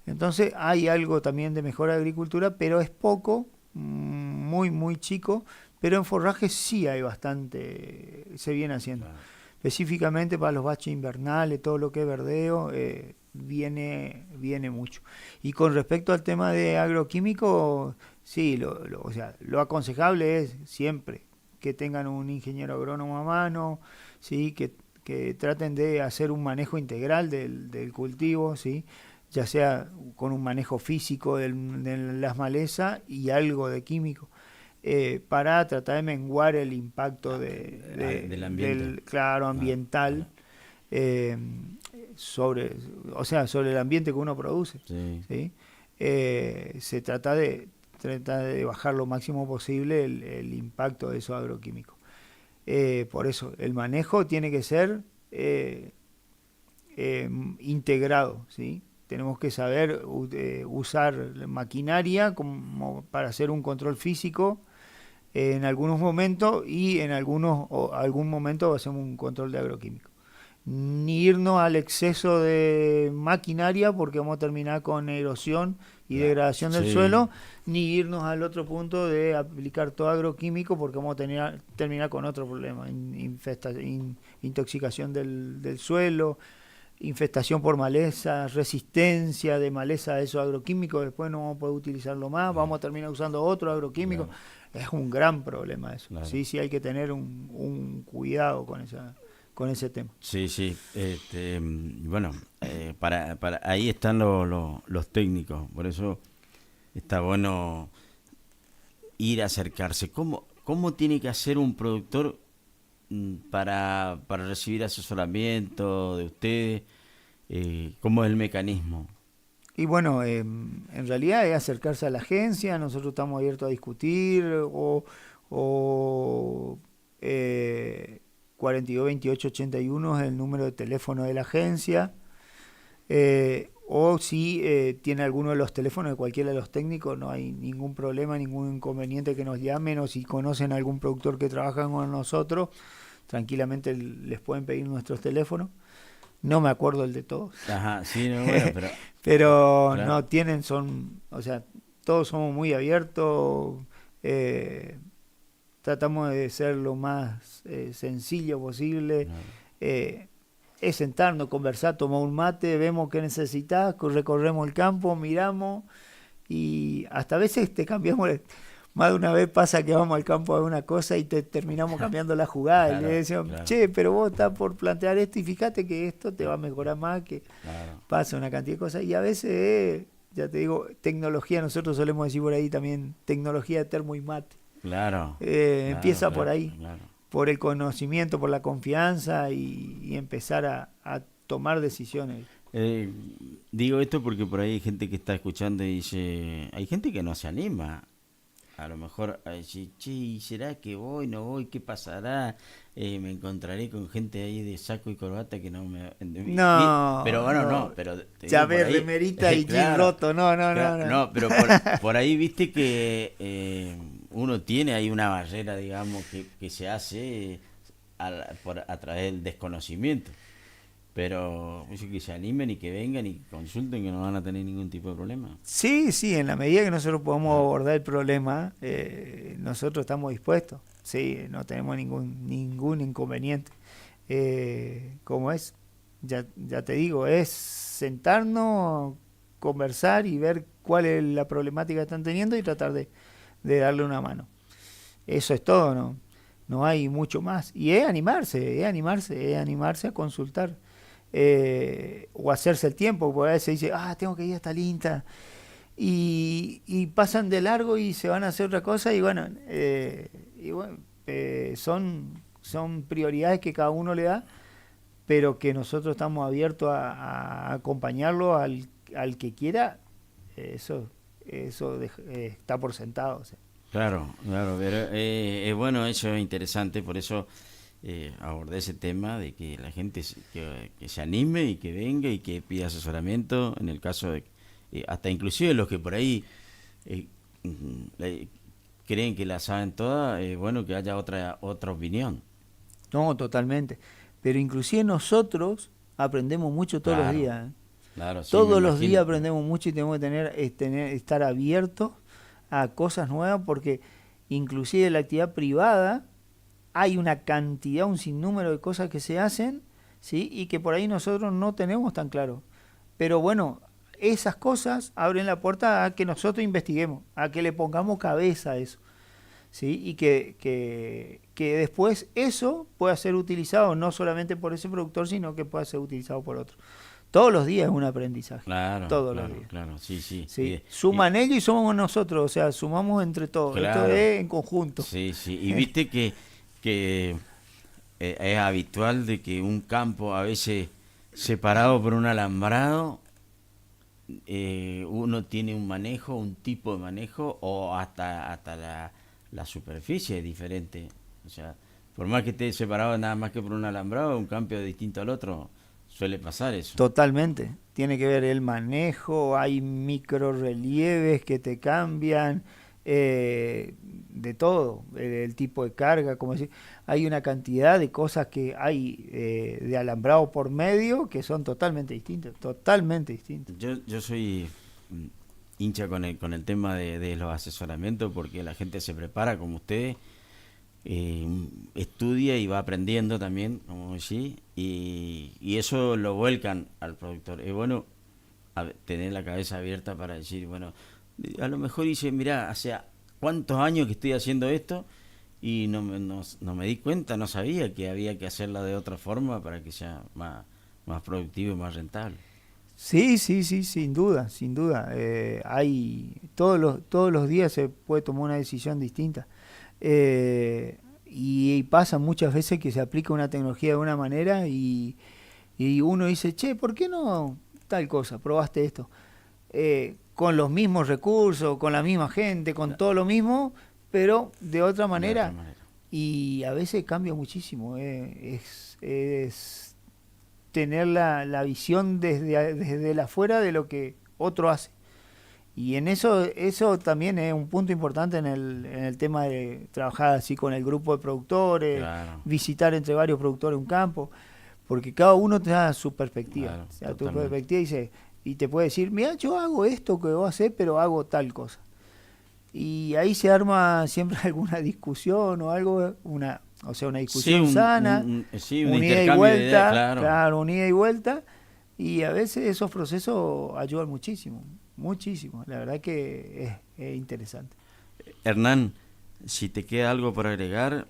Entonces hay algo también de mejora de agricultura, pero es poco, muy chico, pero en forraje sí hay bastante, se viene haciendo. Claro. Específicamente para los baches invernales, todo lo que es verdeo, viene mucho. Y con respecto al tema de agroquímico, sí, o sea, lo aconsejable es siempre que tengan un ingeniero agrónomo a mano, sí, que traten de hacer un manejo integral del cultivo, ¿sí? Ya sea con un manejo físico de las malezas y algo de químico, para tratar de menguar el impacto del ambiente. Ambiental, sobre el ambiente que uno produce. Sí. ¿Sí? Se trata de bajar lo máximo posible el impacto de esos agroquímicos. Por eso, el manejo tiene que ser integrado, ¿sí? Tenemos que saber usar maquinaria como para hacer un control físico en algunos momentos, y en algún momento hacemos un control de agroquímico. Ni irnos al exceso de maquinaria porque vamos a terminar con erosión y degradación del suelo, ni irnos al otro punto de aplicar todo agroquímico porque vamos a terminar con otro problema, intoxicación del suelo, infestación por maleza, resistencia de maleza a esos agroquímicos, después no vamos a poder utilizarlo más, vamos a terminar usando otro agroquímico. Claro. Es un gran problema eso. Claro. Sí hay que tener un cuidado con ese tema. Sí. Bueno, para ahí están los técnicos, por eso está bueno ir a acercarse. ¿Cómo tiene que hacer un productor para recibir asesoramiento de ustedes? ¿Cómo es el mecanismo? Y bueno, en realidad es acercarse a la agencia, nosotros estamos abiertos a discutir, o 42 28 81 es el número de teléfono de la agencia, o si tiene alguno de los teléfonos de cualquiera de los técnicos, no hay ningún problema, ningún inconveniente que nos llamen, o si conocen a algún productor que trabaja con nosotros, tranquilamente les pueden pedir nuestros teléfonos. No me acuerdo el de todos. Ajá, sí, no, bueno, pero claro. no tienen, o sea, todos somos muy abiertos, tratamos de ser lo más sencillo posible. Es sentarnos, conversar, tomar un mate, vemos qué necesitas, recorremos el campo, miramos, y hasta a veces te cambiamos. Más de una vez pasa que vamos al campo a ver una cosa y te terminamos cambiando la jugada. Claro, y le decimos, claro. che, pero vos estás por plantear esto y fíjate que esto te va a mejorar más, que Claro. pasa una cantidad de cosas. Y a veces, ya te digo, tecnología, nosotros solemos decir por ahí también, tecnología de termo y mate. Claro. Empieza Claro, por ahí, claro. por el conocimiento, por la confianza y empezar a tomar decisiones. Digo esto porque por ahí hay gente que está escuchando y dice, hay gente que no se anima. A lo mejor a decir, che, ¿será que voy, no voy? ¿Qué pasará? Me encontraré con gente ahí de saco y corbata que no me... No, pero bueno, no. pero... Ya ves, remerita y jean roto, no. No, pero por ahí viste que uno tiene ahí una barrera, digamos, que se hace a través del desconocimiento. Pero que se animen y que vengan y consulten, que no van a tener ningún tipo de problema. Sí, en la medida que nosotros podamos abordar el problema, nosotros estamos dispuestos. Sí, no tenemos ningún inconveniente. ¿Cómo es? Ya te digo, es sentarnos, conversar y ver cuál es la problemática que están teniendo y tratar de darle una mano. Eso es todo, no hay mucho más. Y es animarse a consultar. O hacerse el tiempo, porque a veces dice, tengo que ir hasta el INTA, y pasan de largo y se van a hacer otra cosa, y bueno, son prioridades que cada uno le da, pero que nosotros estamos abiertos a acompañarlo al que quiera. Eso está por sentado, o sea. Claro, pero bueno, eso es interesante, por eso abordé ese tema de que la gente que se anime y que venga y que pida asesoramiento, en el caso de hasta inclusive los que por ahí creen que la saben toda, bueno, que haya otra opinión. No, totalmente, pero inclusive nosotros aprendemos mucho todos los días, Claro, sí, todos los días aprendemos mucho, y tenemos que estar abiertos a cosas nuevas, porque inclusive en la actividad privada hay una cantidad, un sinnúmero de cosas que se hacen, ¿sí? Y que por ahí nosotros no tenemos tan claro. Pero bueno, esas cosas abren la puerta a que nosotros investiguemos, a que le pongamos cabeza a eso, ¿sí? Y que después eso pueda ser utilizado no solamente por ese productor, sino que pueda ser utilizado por otro. Todos los días es un aprendizaje. Claro, todos los días. Claro, sí. Suman ellos y somos nosotros, o sea, sumamos entre todos. Claro. Esto es en conjunto. Sí. Y viste que es habitual de que un campo a veces separado por un alambrado, uno tiene un manejo, un tipo de manejo, o hasta la superficie es diferente. O sea, por más que esté separado nada más que por un alambrado, un campo distinto al otro, suele pasar eso. Totalmente. Tiene que ver el manejo, hay microrelieves que te cambian, de todo, el tipo de carga, como decir, hay una cantidad de cosas que hay de alambrado por medio que son totalmente distintas. Yo soy hincha con el tema de los asesoramientos, porque la gente se prepara como ustedes, estudia y va aprendiendo también, como decís, y eso lo vuelcan al productor. Es bueno tener la cabeza abierta para decir, bueno, a lo mejor dice, mirá, hace cuántos años que estoy haciendo esto y no me di cuenta, no sabía que había que hacerla de otra forma para que sea más productivo y más rentable. Sí, sin duda. Hay todos los días se puede tomar una decisión distinta. Y pasa muchas veces que se aplica una tecnología de una manera y uno dice, che, ¿por qué no tal cosa? ¿Probaste esto? Con los mismos recursos, con la misma gente, con todo lo mismo, pero de otra manera. Y a veces cambia muchísimo. tener la visión desde la afuera de lo que otro hace. Y en eso también es un punto importante en el tema de trabajar así con el grupo de productores, claro. Visitar entre varios productores un campo, porque cada uno te da su perspectiva. Claro, o sea, tu perspectiva y te puede decir, mira, yo hago esto que vos hacés, pero hago tal cosa. Y ahí se arma siempre alguna discusión o algo, una discusión sana, un ida y vuelta, claro, un ida y vuelta, y a veces esos procesos ayudan muchísimo. Muchísimo, la verdad que es interesante. Hernán, si te queda algo por agregar,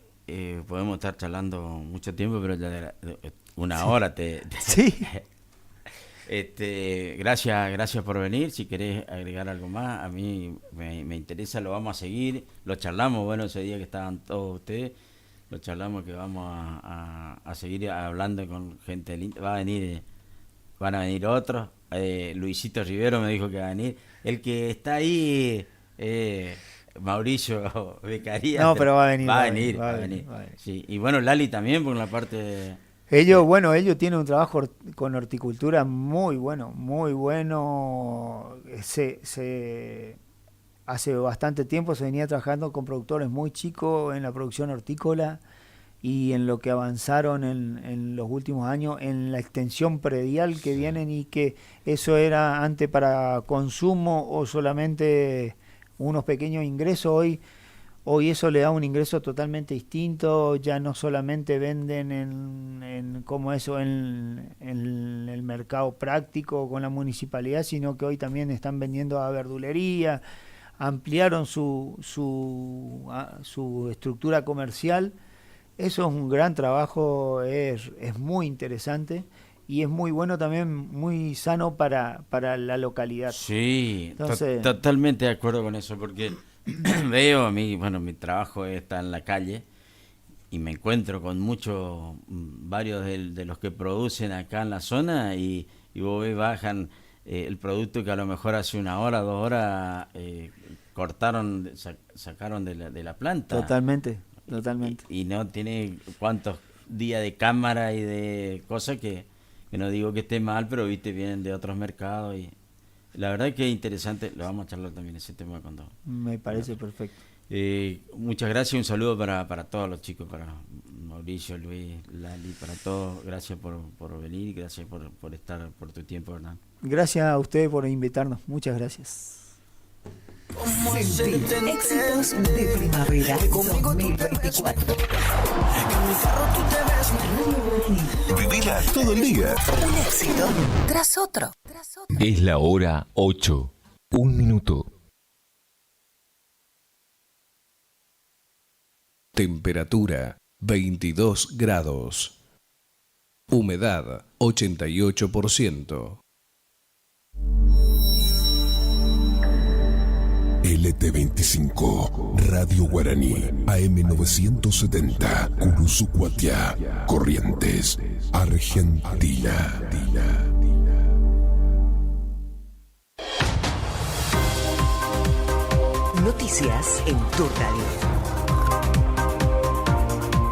podemos estar charlando mucho tiempo, pero ya una hora Sí. Gracias por venir. Si querés agregar algo más, a mí me interesa, lo vamos a seguir, lo charlamos, bueno, ese día que estaban todos ustedes, lo charlamos que vamos a seguir hablando con gente linda, van a venir otros. Luisito Rivero me dijo que va a venir. El que está ahí, Mauricio Beccaria. No, pero va a venir. Va a venir. Sí. Y bueno, Lali también, por la parte... Ellos tienen un trabajo con horticultura muy bueno. Hace bastante tiempo se venía trabajando con productores muy chicos en la producción hortícola, y en lo que avanzaron en los últimos años en la extensión predial que vienen, y que eso era antes para consumo o solamente unos pequeños ingresos. Hoy eso le da un ingreso totalmente distinto, ya no solamente venden en el mercado práctico con la municipalidad, sino que hoy también están vendiendo a verdulería, ampliaron su estructura comercial. Eso es un gran trabajo, es muy interesante y es muy bueno también, muy sano para la localidad. Sí, entonces, totalmente de acuerdo con eso, porque veo mi trabajo está en la calle y me encuentro con varios de los que producen acá en la zona y vos ves, bajan el producto que a lo mejor hace 1 hora, 2 horas sacaron de la planta. Totalmente. Y no tiene cuántos días de cámara y de cosas que no digo que esté mal, pero vienen de otros mercados y la verdad que es interesante. Lo vamos a charlar también ese tema cuando... Me parece perfecto. Muchas gracias y un saludo para todos los chicos, para Mauricio, Luis, Lali, para todos. Gracias por venir y gracias por estar, por tu tiempo, Hernán. Gracias a ustedes por invitarnos. Muchas gracias. Éxitos de primavera 2024. Vivila todo el día. Un éxito tras otro. Es la hora 8. 1 minuto. Temperatura 22 grados. Humedad 88%. LT25, Radio Guaraní, AM970, Curuzucuatiá, Corrientes, Argentina. Noticias en tu radio.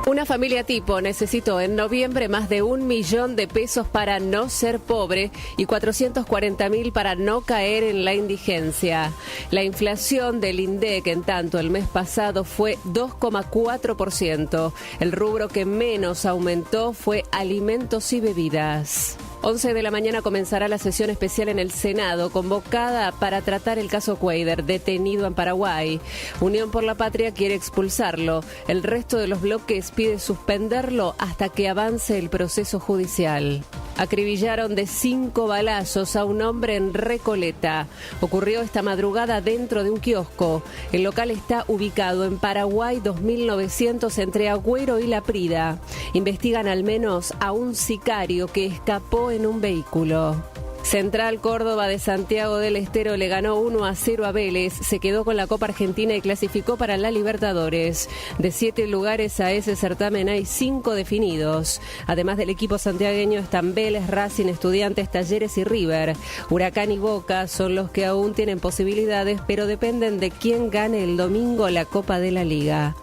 Una familia tipo necesitó en noviembre más de 1 millón de pesos para no ser pobre y 440.000 para no caer en la indigencia. La inflación del INDEC, en tanto, el mes pasado fue 2,4%. El rubro que menos aumentó fue alimentos y bebidas. 11 de la mañana comenzará la sesión especial en el Senado, convocada para tratar el caso Cuader, detenido en Paraguay. Unión por la Patria quiere expulsarlo. El resto de los bloques pide suspenderlo hasta que avance el proceso judicial. Acribillaron de 5 balazos a un hombre en Recoleta. Ocurrió esta madrugada dentro de un kiosco. El local está ubicado en Paraguay 2900 entre Agüero y La Prida. Investigan al menos a un sicario que escapó en un vehículo. Central Córdoba de Santiago del Estero le ganó 1-0 a Vélez, se quedó con la Copa Argentina y clasificó para la Libertadores. De 7 lugares a ese certamen hay 5 definidos. Además del equipo santiagueño están Vélez, Racing, Estudiantes, Talleres y River. Huracán y Boca son los que aún tienen posibilidades, pero dependen de quién gane el domingo la Copa de la Liga.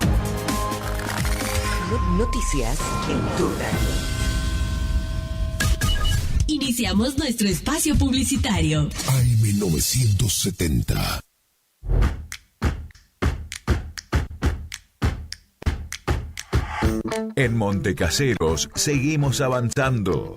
Noticias en tu radio. Iniciamos nuestro espacio publicitario. AM970. En Montecaseros seguimos avanzando.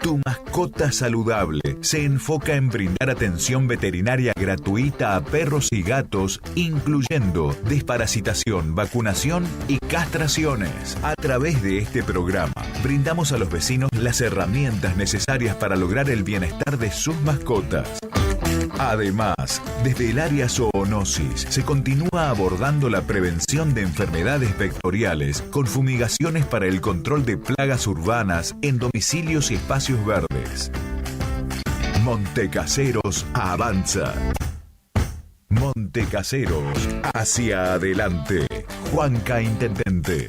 Tu mascota saludable se enfoca en brindar atención veterinaria gratuita a perros y gatos, incluyendo desparasitación, vacunación y castraciones. A través de este programa, brindamos a los vecinos las herramientas necesarias para lograr el bienestar de sus mascotas. Además, desde el área zoonosis se continúa abordando la prevención de enfermedades vectoriales con fumigaciones para el control de plagas urbanas en domicilios y espacios verdes. Montecaseros avanza. Montecaseros hacia adelante. Juanca Intendente.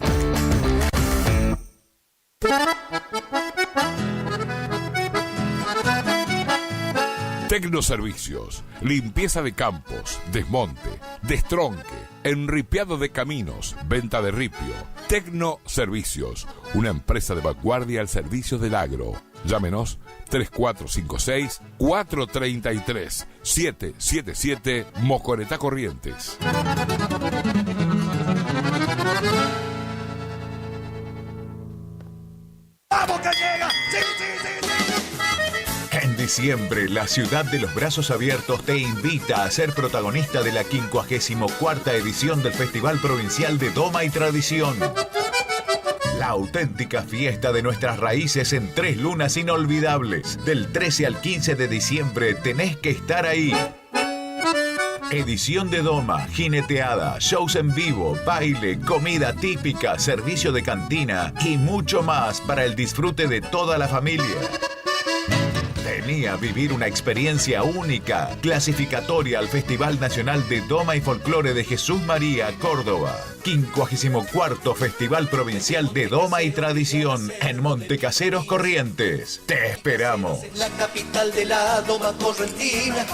Tecnoservicios, limpieza de campos, desmonte, destronque, enripiado de caminos, venta de ripio. Tecnoservicios, una empresa de vanguardia al servicio del agro. Llámenos 3456-433-777 Mocoretá Corrientes. ¡Vamos que llega! ¡Sí, sí, sí, sí! En diciembre, la ciudad de los brazos abiertos te invita a ser protagonista de la 54ª edición del Festival Provincial de Doma y Tradición. La auténtica fiesta de nuestras raíces en 3 lunas inolvidables. Del 13 al 15 de diciembre tenés que estar ahí. Edición de Doma, jineteada, shows en vivo, baile, comida típica, servicio de cantina y mucho más para el disfrute de toda la familia. Vení a vivir una experiencia única, clasificatoria al Festival Nacional de Doma y Folclore de Jesús María, Córdoba. 54º Festival Provincial de Doma y Tradición en Montecaseros, Corrientes. Te esperamos. La capital de la Doma correntina,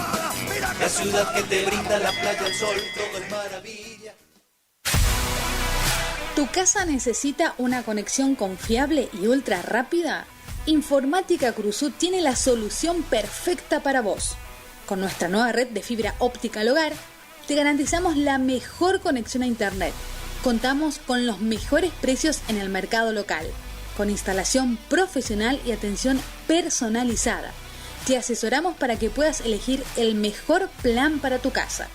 la ciudad que te brinda la playa, el sol, todo es maravilla. ¿Tu casa necesita una conexión confiable y ultra rápida? Informática Cruzú tiene la solución perfecta para vos. Con nuestra nueva red de fibra óptica al hogar, te garantizamos la mejor conexión a internet. Contamos con los mejores precios en el mercado local, con instalación profesional y atención personalizada. Te asesoramos para que puedas elegir el mejor plan para tu casa.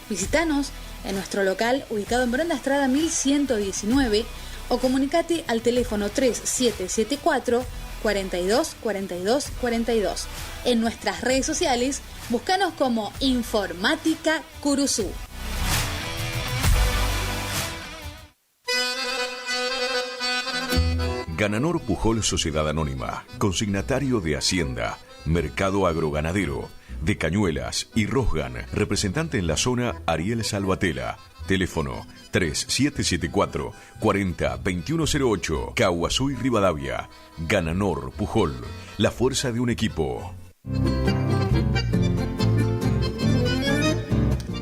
Visítanos en nuestro local ubicado en Brenda Estrada 1119 o comunicate al teléfono 3774 42 42 42. En nuestras redes sociales, búscanos como Informática Curuzú. Gananor Pujol Sociedad Anónima, consignatario de Hacienda, Mercado Agroganadero, de Cañuelas y Rosgan, representante en la zona Ariel Salvatela. Teléfono 3774 40 2108, Caguazú y Rivadavia. Gananor Pujol, la fuerza de un equipo.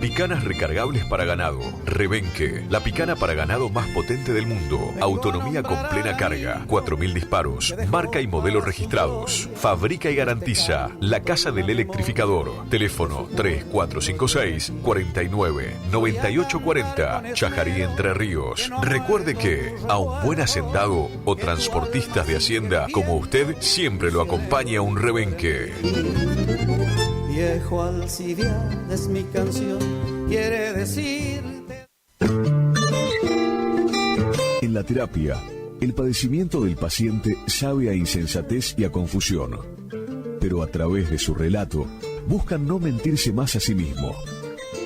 Picanas recargables para ganado. Rebenque, la picana para ganado más potente del mundo. Autonomía con plena carga. 4000 disparos. Marca y modelo registrados. Fabrica y garantiza La Casa del Electrificador. Teléfono 3456 49 9840. Chajarí, Entre Ríos. Recuerde que a un buen hacendado o transportistas de hacienda como usted siempre lo acompaña un rebenque. Viejo Alcibiad es mi canción, quiere decir. En la terapia, el padecimiento del paciente sabe a insensatez y a confusión, pero a través de su relato buscan no mentirse más a sí mismo.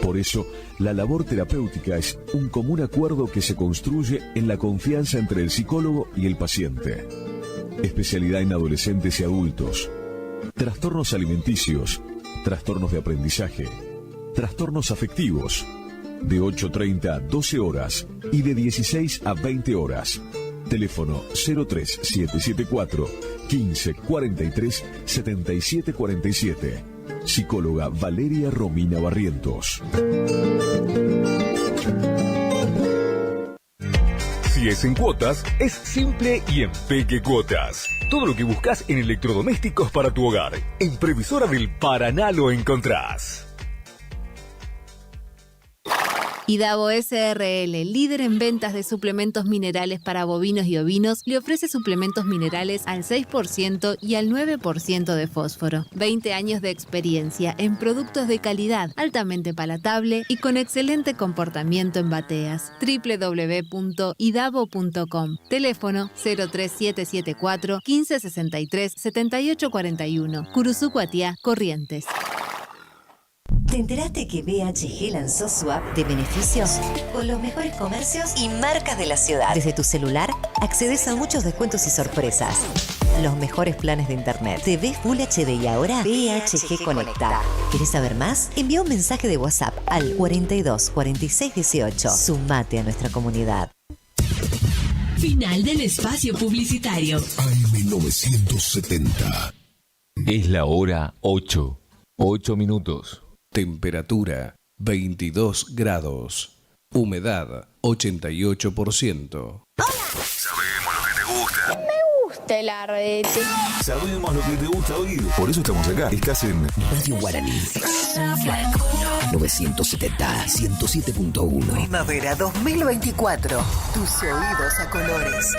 Por eso, la labor terapéutica es un común acuerdo que se construye en la confianza entre el psicólogo y el paciente. Especialidad en adolescentes y adultos. Trastornos alimenticios. Trastornos de aprendizaje, trastornos afectivos, de 8:30 a 12 horas y de 16 a 20 horas. Teléfono 03774 15 43 77 47. Psicóloga Valeria Romina Barrientos. Si es en cuotas, es simple y en Peque Cuotas. Todo lo que buscas en electrodomésticos para tu hogar. En Previsora del Paraná lo encontrás. Idavo SRL, líder en ventas de suplementos minerales para bovinos y ovinos, le ofrece suplementos minerales al 6% y al 9% de fósforo. 20 años de experiencia en productos de calidad, altamente palatable y con excelente comportamiento en bateas. www.idavo.com. Teléfono 03774 1563 7841. Curuzú Cuatiá, Corrientes. ¿Te enteraste que BHG lanzó su app de beneficios con los mejores comercios y marcas de la ciudad? Desde tu celular accedes a muchos descuentos y sorpresas. Los mejores planes de internet. TV Full HD y ahora BHG Conecta. ¿Querés saber más? Envía un mensaje de WhatsApp al 42 46 18. Sumate a nuestra comunidad. Final del espacio publicitario. AM970. Es la hora 8. 8 minutos. Temperatura 22 grados. Humedad 88%. Sabemos lo que te gusta. Me gusta el arrete. Sabemos lo que te gusta oír. Por eso estamos acá. Estás en Radio Guaraní. 970, 107.1. Primavera 2024. Tus oídos a colores.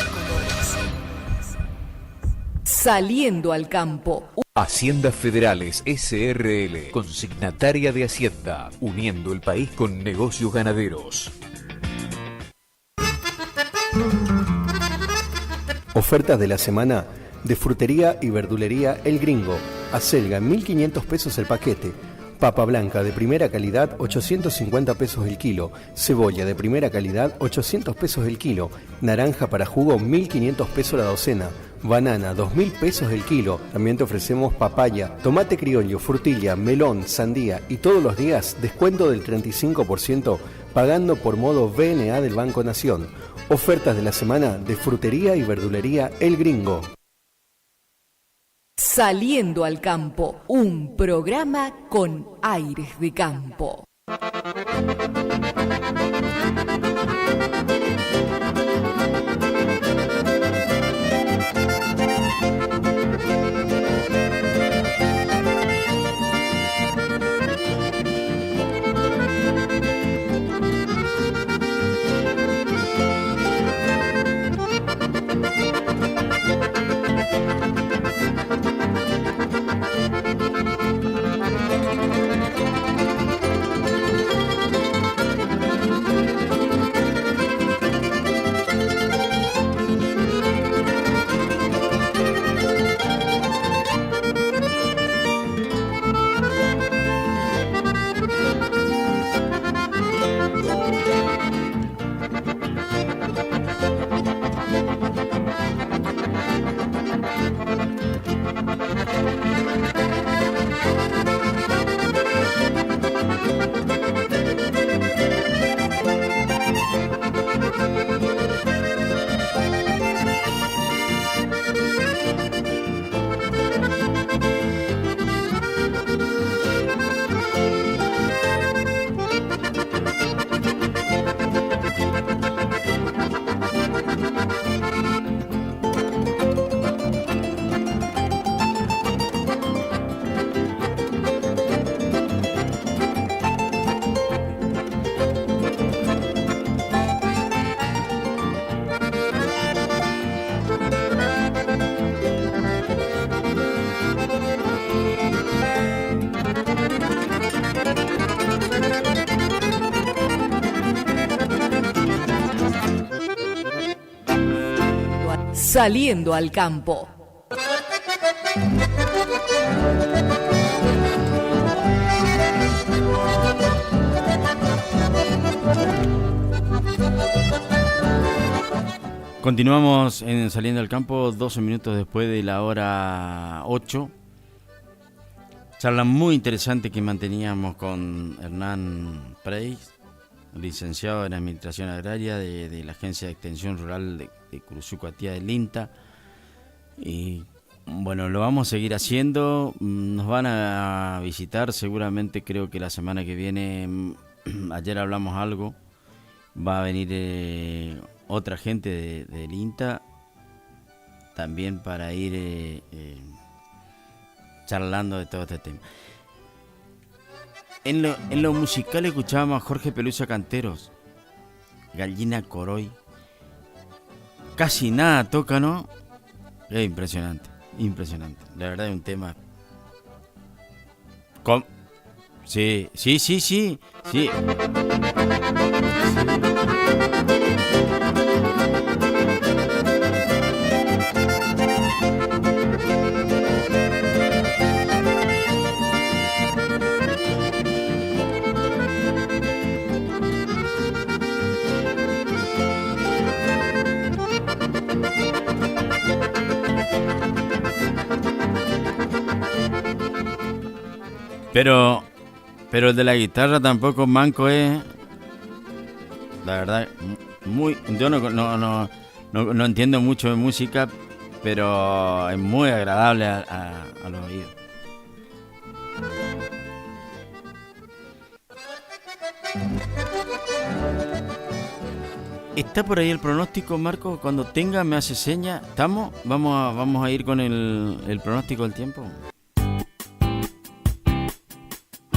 Saliendo al campo. Haciendas Federales SRL, consignataria de Hacienda, uniendo el país con negocios ganaderos. Ofertas de la semana de frutería y verdulería El Gringo. Acelga, 1.500 pesos el paquete. Papa blanca de primera calidad, 850 pesos el kilo. Cebolla de primera calidad, 800 pesos el kilo. Naranja para jugo, 1.500 pesos la docena. Banana, 2.000 pesos el kilo. También te ofrecemos papaya, tomate criollo, frutilla, melón, sandía y todos los días descuento del 35% pagando por modo VNA del Banco Nación. Ofertas de la semana de frutería y verdulería El Gringo. Saliendo al campo, un programa con aires de campo. Saliendo al campo. Continuamos en Saliendo al Campo, 12 minutos después de la hora 8. Charla muy interesante que manteníamos con Hernán Preis, licenciado en Administración Agraria de la Agencia de Extensión Rural de Curuzú Cuatiá del INTA. Y bueno, lo vamos a seguir haciendo. Nos van a visitar seguramente, creo que la semana que viene. Ayer hablamos algo. Va a venir otra gente del INTA, también para ir charlando de todo este tema. En lo musical escuchábamos a Jorge Pelusa Canteros, Gallina Coroy. Casi nada toca, ¿no? Es impresionante, impresionante. La verdad es un tema... Sí. Pero el de la guitarra tampoco manco es. La verdad, yo no entiendo mucho de música, pero es muy agradable a los oídos. ¿Está por ahí el pronóstico, Marco? Cuando tenga me hace seña. ¿Estamos? Vamos a ir con el pronóstico del tiempo.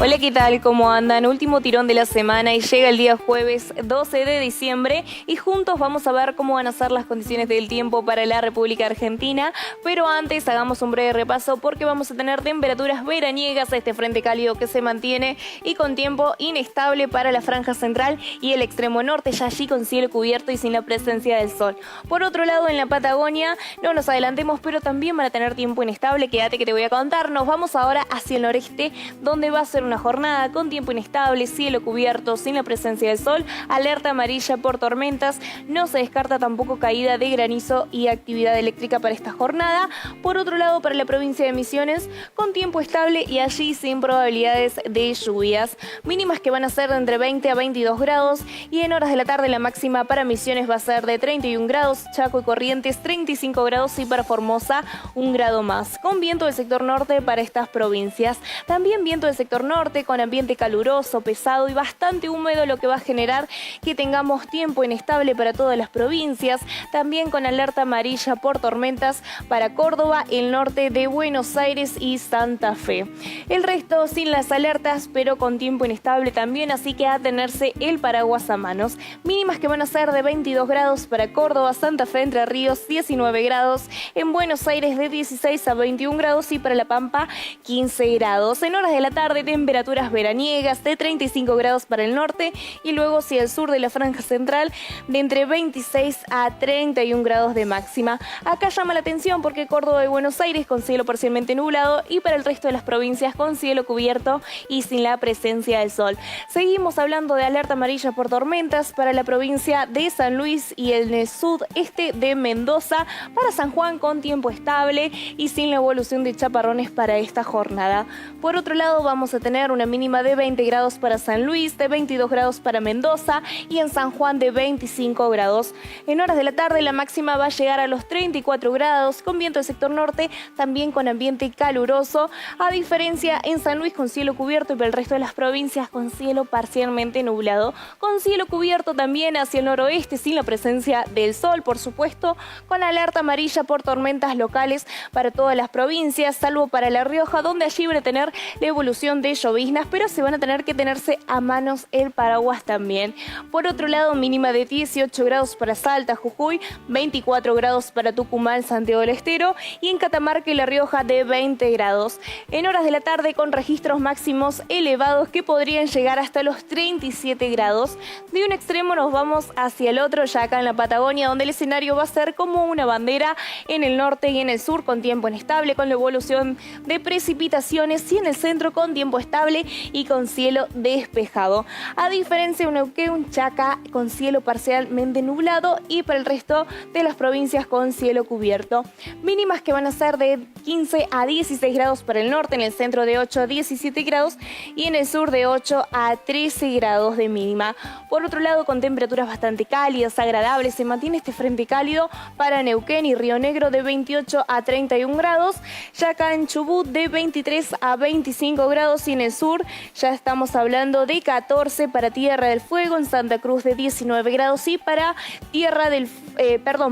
Hola, ¿qué tal? ¿Cómo andan? Último tirón de la semana y llega el día jueves 12 de diciembre y juntos vamos a ver cómo van a ser las condiciones del tiempo para la República Argentina, pero antes hagamos un breve repaso porque vamos a tener temperaturas veraniegas a este frente cálido que se mantiene y con tiempo inestable para la franja central y el extremo norte, ya allí con cielo cubierto y sin la presencia del sol. Por otro lado, en la Patagonia, no nos adelantemos, pero también van a tener tiempo inestable. Quédate que te voy a contar. Nos vamos ahora hacia el noreste, donde va a ser una jornada con tiempo inestable, cielo cubierto, sin la presencia del sol, alerta amarilla por tormentas, no se descarta tampoco caída de granizo y actividad eléctrica para esta jornada. Por otro lado, para la provincia de Misiones, con tiempo estable y allí sin probabilidades de lluvias, mínimas que van a ser de entre 20 a 22 grados y en horas de la tarde la máxima para Misiones va a ser de 31 grados, Chaco y Corrientes 35 grados y para Formosa 1 grado más, con viento del sector norte para estas provincias. También viento del sector norte con ambiente caluroso, pesado y bastante húmedo, lo que va a generar que tengamos tiempo inestable para todas las provincias, también con alerta amarilla por tormentas para Córdoba, el norte de Buenos Aires y Santa Fe. El resto sin las alertas, pero con tiempo inestable también, así que a tenerse el paraguas a manos. Mínimas que van a ser de 22 grados para Córdoba, Santa Fe, Entre Ríos 19 grados, en Buenos Aires de 16 a 21 grados y para La Pampa 15 grados. En horas de la tarde, temperaturas veraniegas de 35 grados para el norte y luego hacia el sur de la franja central de entre 26 a 31 grados de máxima. Acá llama la atención porque Córdoba y Buenos Aires con cielo parcialmente nublado y para el resto de las provincias con cielo cubierto y sin la presencia del sol. Seguimos hablando de alerta amarilla por tormentas para la provincia de San Luis y el sudeste de Mendoza, para San Juan con tiempo estable y sin la evolución de chaparrones para esta jornada. Por otro lado, vamos a tener una mínima de 20 grados para San Luis, de 22 grados para Mendoza y en San Juan de 25 grados. En horas de la tarde la máxima va a llegar a los 34 grados, con viento del sector norte, también con ambiente caluroso, a diferencia en San Luis con cielo cubierto y para el resto de las provincias con cielo parcialmente nublado, con cielo cubierto también hacia el noroeste sin la presencia del sol, por supuesto, con alerta amarilla por tormentas locales para todas las provincias, salvo para La Rioja, donde allí van a tener la evolución de lloviznas, pero se van a tener que tenerse a manos el paraguas también. Por otro lado, mínima de 18 grados para Salta, Jujuy, 24 grados para Tucumán, Santiago del Estero y en Catamarca y La Rioja de 20 grados. En horas de la tarde con registros máximos elevados que podrían llegar hasta los 37 grados. De un extremo nos vamos hacia el otro, ya acá en la Patagonia, donde el escenario va a ser como una bandera en el norte y en el sur con tiempo inestable, con la evolución de precipitaciones y en el centro con tiempo estable y con cielo despejado. A diferencia de Neuquén, Chaca con cielo parcialmente nublado y para el resto de las provincias con cielo cubierto. Mínimas que van a ser de 15 a 16 grados para el norte, en el centro de 8 a 17 grados y en el sur de 8 a 13 grados de mínima. Por otro lado, con temperaturas bastante cálidas, agradables, se mantiene este frente cálido para Neuquén y Río Negro de 28 a 31 grados, ya acá en Chubut de 23 a 25 grados y en en el sur ya estamos hablando de 14 para Tierra del Fuego, en Santa Cruz de 19 grados y para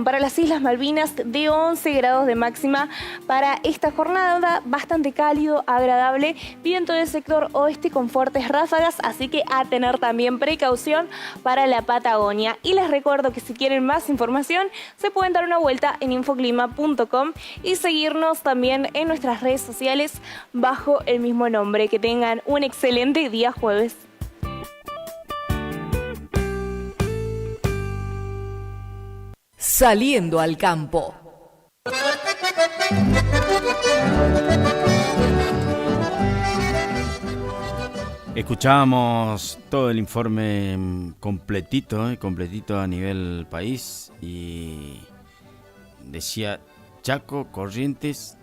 para las Islas Malvinas de 11 grados de máxima para esta jornada, bastante cálido, agradable, viento del sector oeste con fuertes ráfagas, así que a tener también precaución para la Patagonia. Y les recuerdo que si quieren más información se pueden dar una vuelta en infoclima.com y seguirnos también en nuestras redes sociales bajo el mismo nombre. Que tengan un excelente día jueves. Saliendo al campo. Escuchábamos todo el informe completito a nivel país y decía Chaco, Corrientes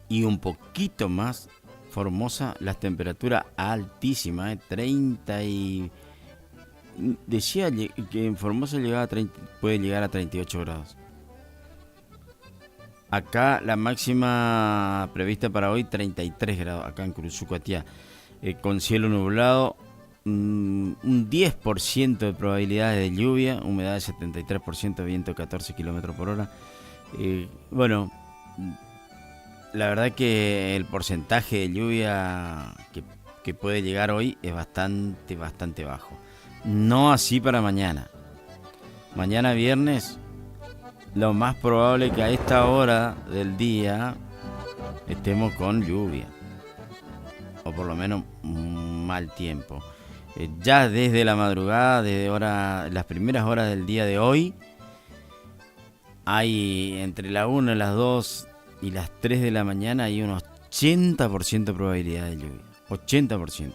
y un poquito más Formosa, las temperaturas altísimas, 30 y... Decía que en Formosa puede llegar a 38 grados. Acá la máxima prevista para hoy 33 grados, acá en Curuzú-Cuatiá, con cielo nublado, un 10% de probabilidades de lluvia, humedad de 73%, viento 14 kilómetros por hora. Bueno, la verdad que el porcentaje de lluvia que puede llegar hoy es bastante bajo. No así para mañana. Mañana viernes, lo más probable que a esta hora del día estemos con lluvia. O por lo menos mal tiempo. Ya desde la madrugada, las primeras horas del día de hoy, hay entre la 1, las 2 y las 3 de la mañana hay un 80% de probabilidad de lluvia. 80%.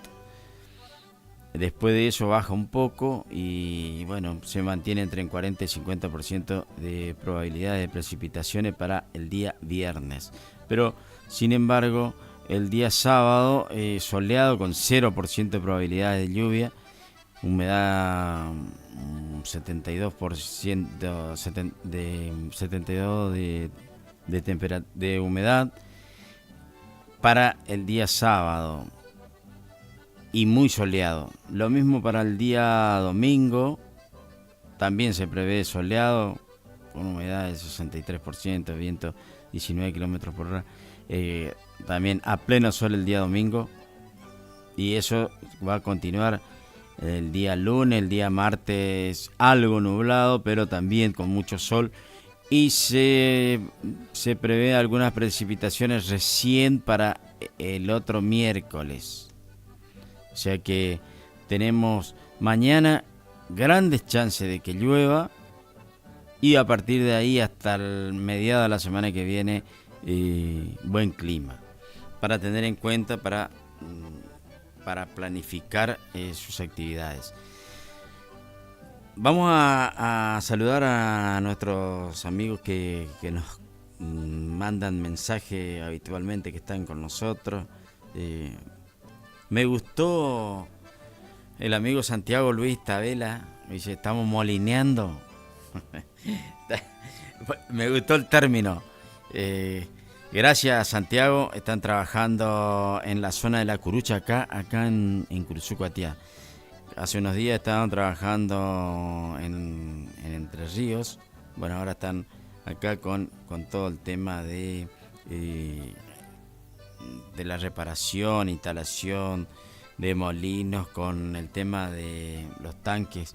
Después de eso baja un poco y bueno, se mantiene entre el 40 y 50% de probabilidad de precipitaciones para el día viernes. Pero, sin embargo, el día sábado soleado con 0% de probabilidad de lluvia, humedad 72% de humedad para el día sábado. Y muy soleado. Lo mismo para el día domingo. También se prevé soleado, con humedad de 63%, viento 19 kilómetros por hora. También a pleno sol el día domingo. Y eso va a continuar el día lunes, el día martes algo nublado, pero también con mucho sol. Y se prevé algunas precipitaciones recién para el otro miércoles. O sea que tenemos mañana grandes chances de que llueva y a partir de ahí hasta el mediado de la semana que viene buen clima para tener en cuenta para planificar sus actividades. Vamos a saludar a nuestros amigos que nos mandan mensaje habitualmente, que están con nosotros. Me gustó el amigo Santiago Luis Tabela, dice, estamos molineando. Me gustó el término. Gracias, Santiago. Están trabajando en la zona de la Curucha, acá en Curuzú-Cuatiá. Hace unos días estaban trabajando en Entre Ríos. Bueno, ahora están acá con todo el tema de la reparación, instalación de molinos, con el tema de los tanques.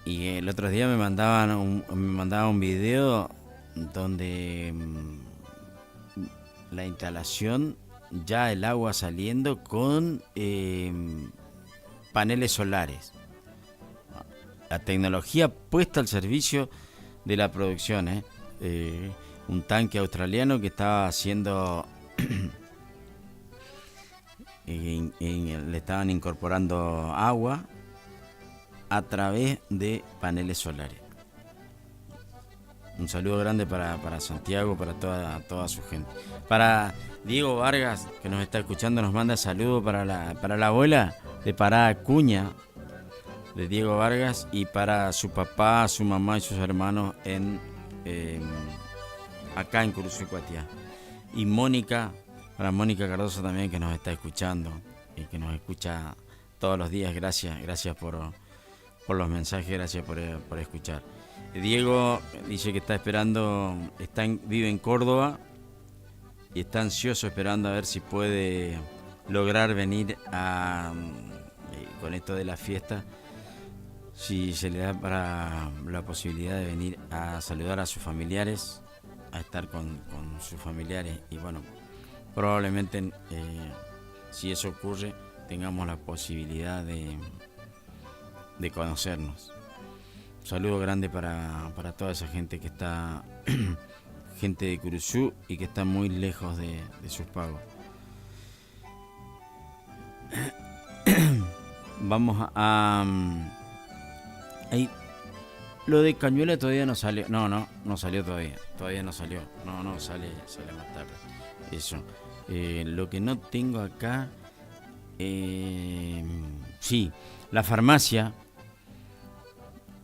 Y el otro día me mandaban un video donde la instalación, ya el agua saliendo con paneles solares. La tecnología puesta al servicio de la producción. Un tanque australiano que estaba haciendo le estaban incorporando agua a través de paneles solares. Un saludo grande para Santiago, para toda su gente. Para Diego Vargas, que nos está escuchando, nos manda saludos para la abuela de Pará Acuña, de Diego Vargas, y para su papá, su mamá y sus hermanos acá en Curuzú-Cuatiá. Y Mónica Para Mónica Cardoso también, que nos está escuchando y que nos escucha todos los días. Gracias por los mensajes, gracias por escuchar. Diego dice que está esperando, vive en Córdoba y está ansioso esperando a ver si puede lograr venir con esto de la fiesta, si se le da para la posibilidad de venir a saludar a sus familiares, a estar con sus familiares, y bueno, probablemente si eso ocurre tengamos la posibilidad de conocernos. Un saludo grande para toda esa gente que está gente de Curuzú y que está muy lejos de sus pagos. Vamos a ahí. Lo de Cañuela todavía no salió. No salió todavía. Todavía no salió. No, sale más tarde. Eso. Lo que no tengo acá. Sí, la farmacia.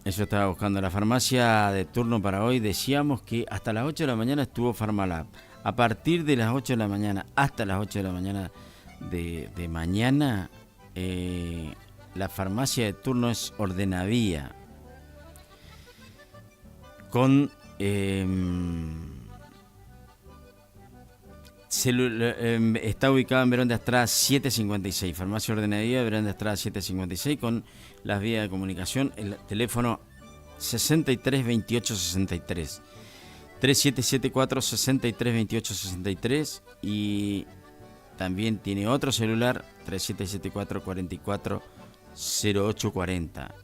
Eso estaba buscando. La farmacia de turno para hoy. Decíamos que hasta las 8 de la mañana estuvo Farmalab. A partir de las 8 de la mañana hasta las 8 de la mañana de mañana, la farmacia de turno es Ordenavía. Con está ubicado en Verón de Astrada 756, Farmacia Ordenavía, Verón de Astrada 756, con las vías de comunicación, el teléfono 63 28 63, 3774 63 28 63, y también tiene otro celular, 3774 44 0840.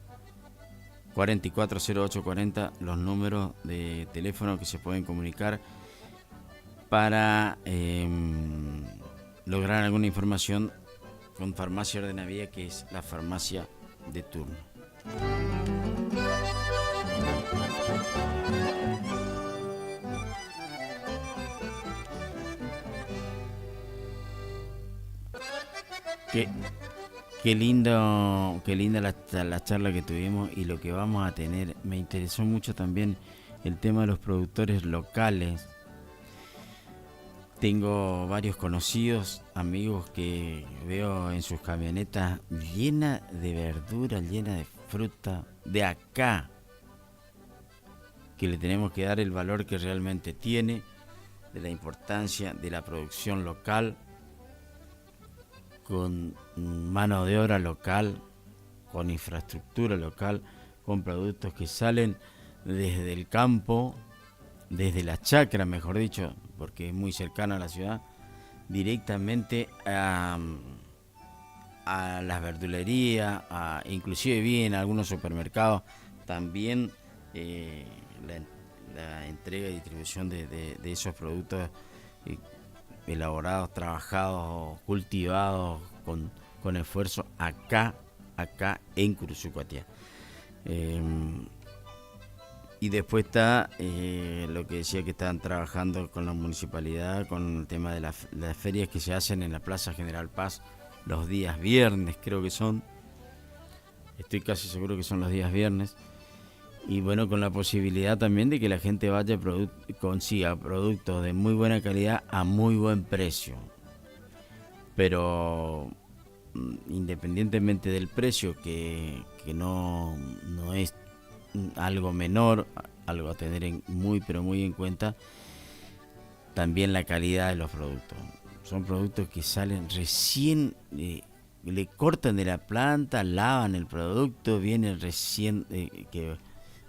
440840, los números de teléfono que se pueden comunicar para lograr alguna información con Farmacia Ordenavía, que es la farmacia de turno. Qué linda la charla que tuvimos y lo que vamos a tener. Me interesó mucho también el tema de los productores locales. Tengo varios conocidos, amigos que veo en sus camionetas llenas de verdura, llenas de fruta de acá, que le tenemos que dar el valor que realmente tiene, de la importancia de la producción local, con mano de obra local, con infraestructura local, con productos que salen desde el campo, desde la chacra, mejor dicho, porque es muy cercana a la ciudad, directamente a las verdulerías, inclusive vi en algunos supermercados también la entrega y distribución de esos productos elaborados, trabajados, cultivados con esfuerzo acá en Curuzú Cuatiá. Y después está lo que decía, que están trabajando con la municipalidad con el tema de las ferias que se hacen en la Plaza General Paz los días viernes, creo que son. Estoy casi seguro que son los días viernes. Y bueno, con la posibilidad también de que la gente vaya consiga productos de muy buena calidad a muy buen precio. Pero independientemente del precio, que no es algo menor, algo a tener muy en cuenta, también la calidad de los productos. Son productos que salen recién, le cortan de la planta, lavan el producto, viene recién, que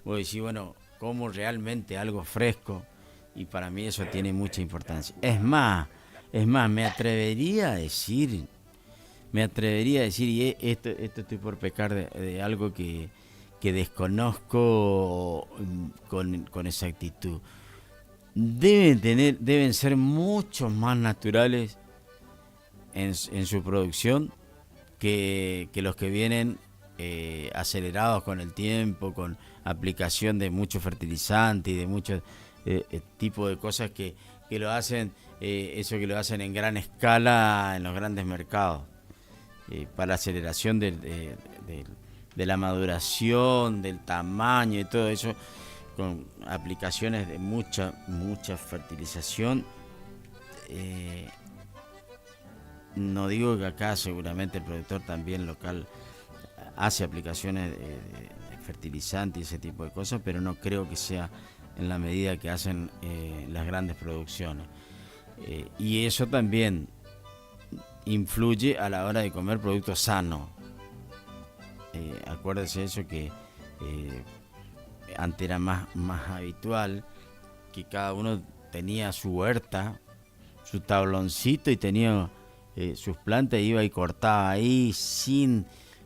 voy a decir, bueno, como realmente algo fresco, y para mí eso tiene mucha importancia. Es más, me atrevería a decir, y esto estoy por pecar de algo que desconozco con exactitud. Deben ser mucho más naturales en su producción que los que vienen acelerados con el tiempo, con aplicación de mucho fertilizante y de muchos tipos de cosas que lo hacen, eso que lo hacen en gran escala en los grandes mercados, para la aceleración de la maduración, del tamaño y todo eso, con aplicaciones de mucha fertilización. no digo que acá seguramente el productor también local hace aplicaciones de fertilizante y ese tipo de cosas, pero no creo que sea en la medida que hacen las grandes producciones. Y eso también influye a la hora de comer productos sanos. Acuérdese eso que antes era más habitual que cada uno tenía su huerta, su tabloncito y tenía sus plantas, iba y cortaba ahí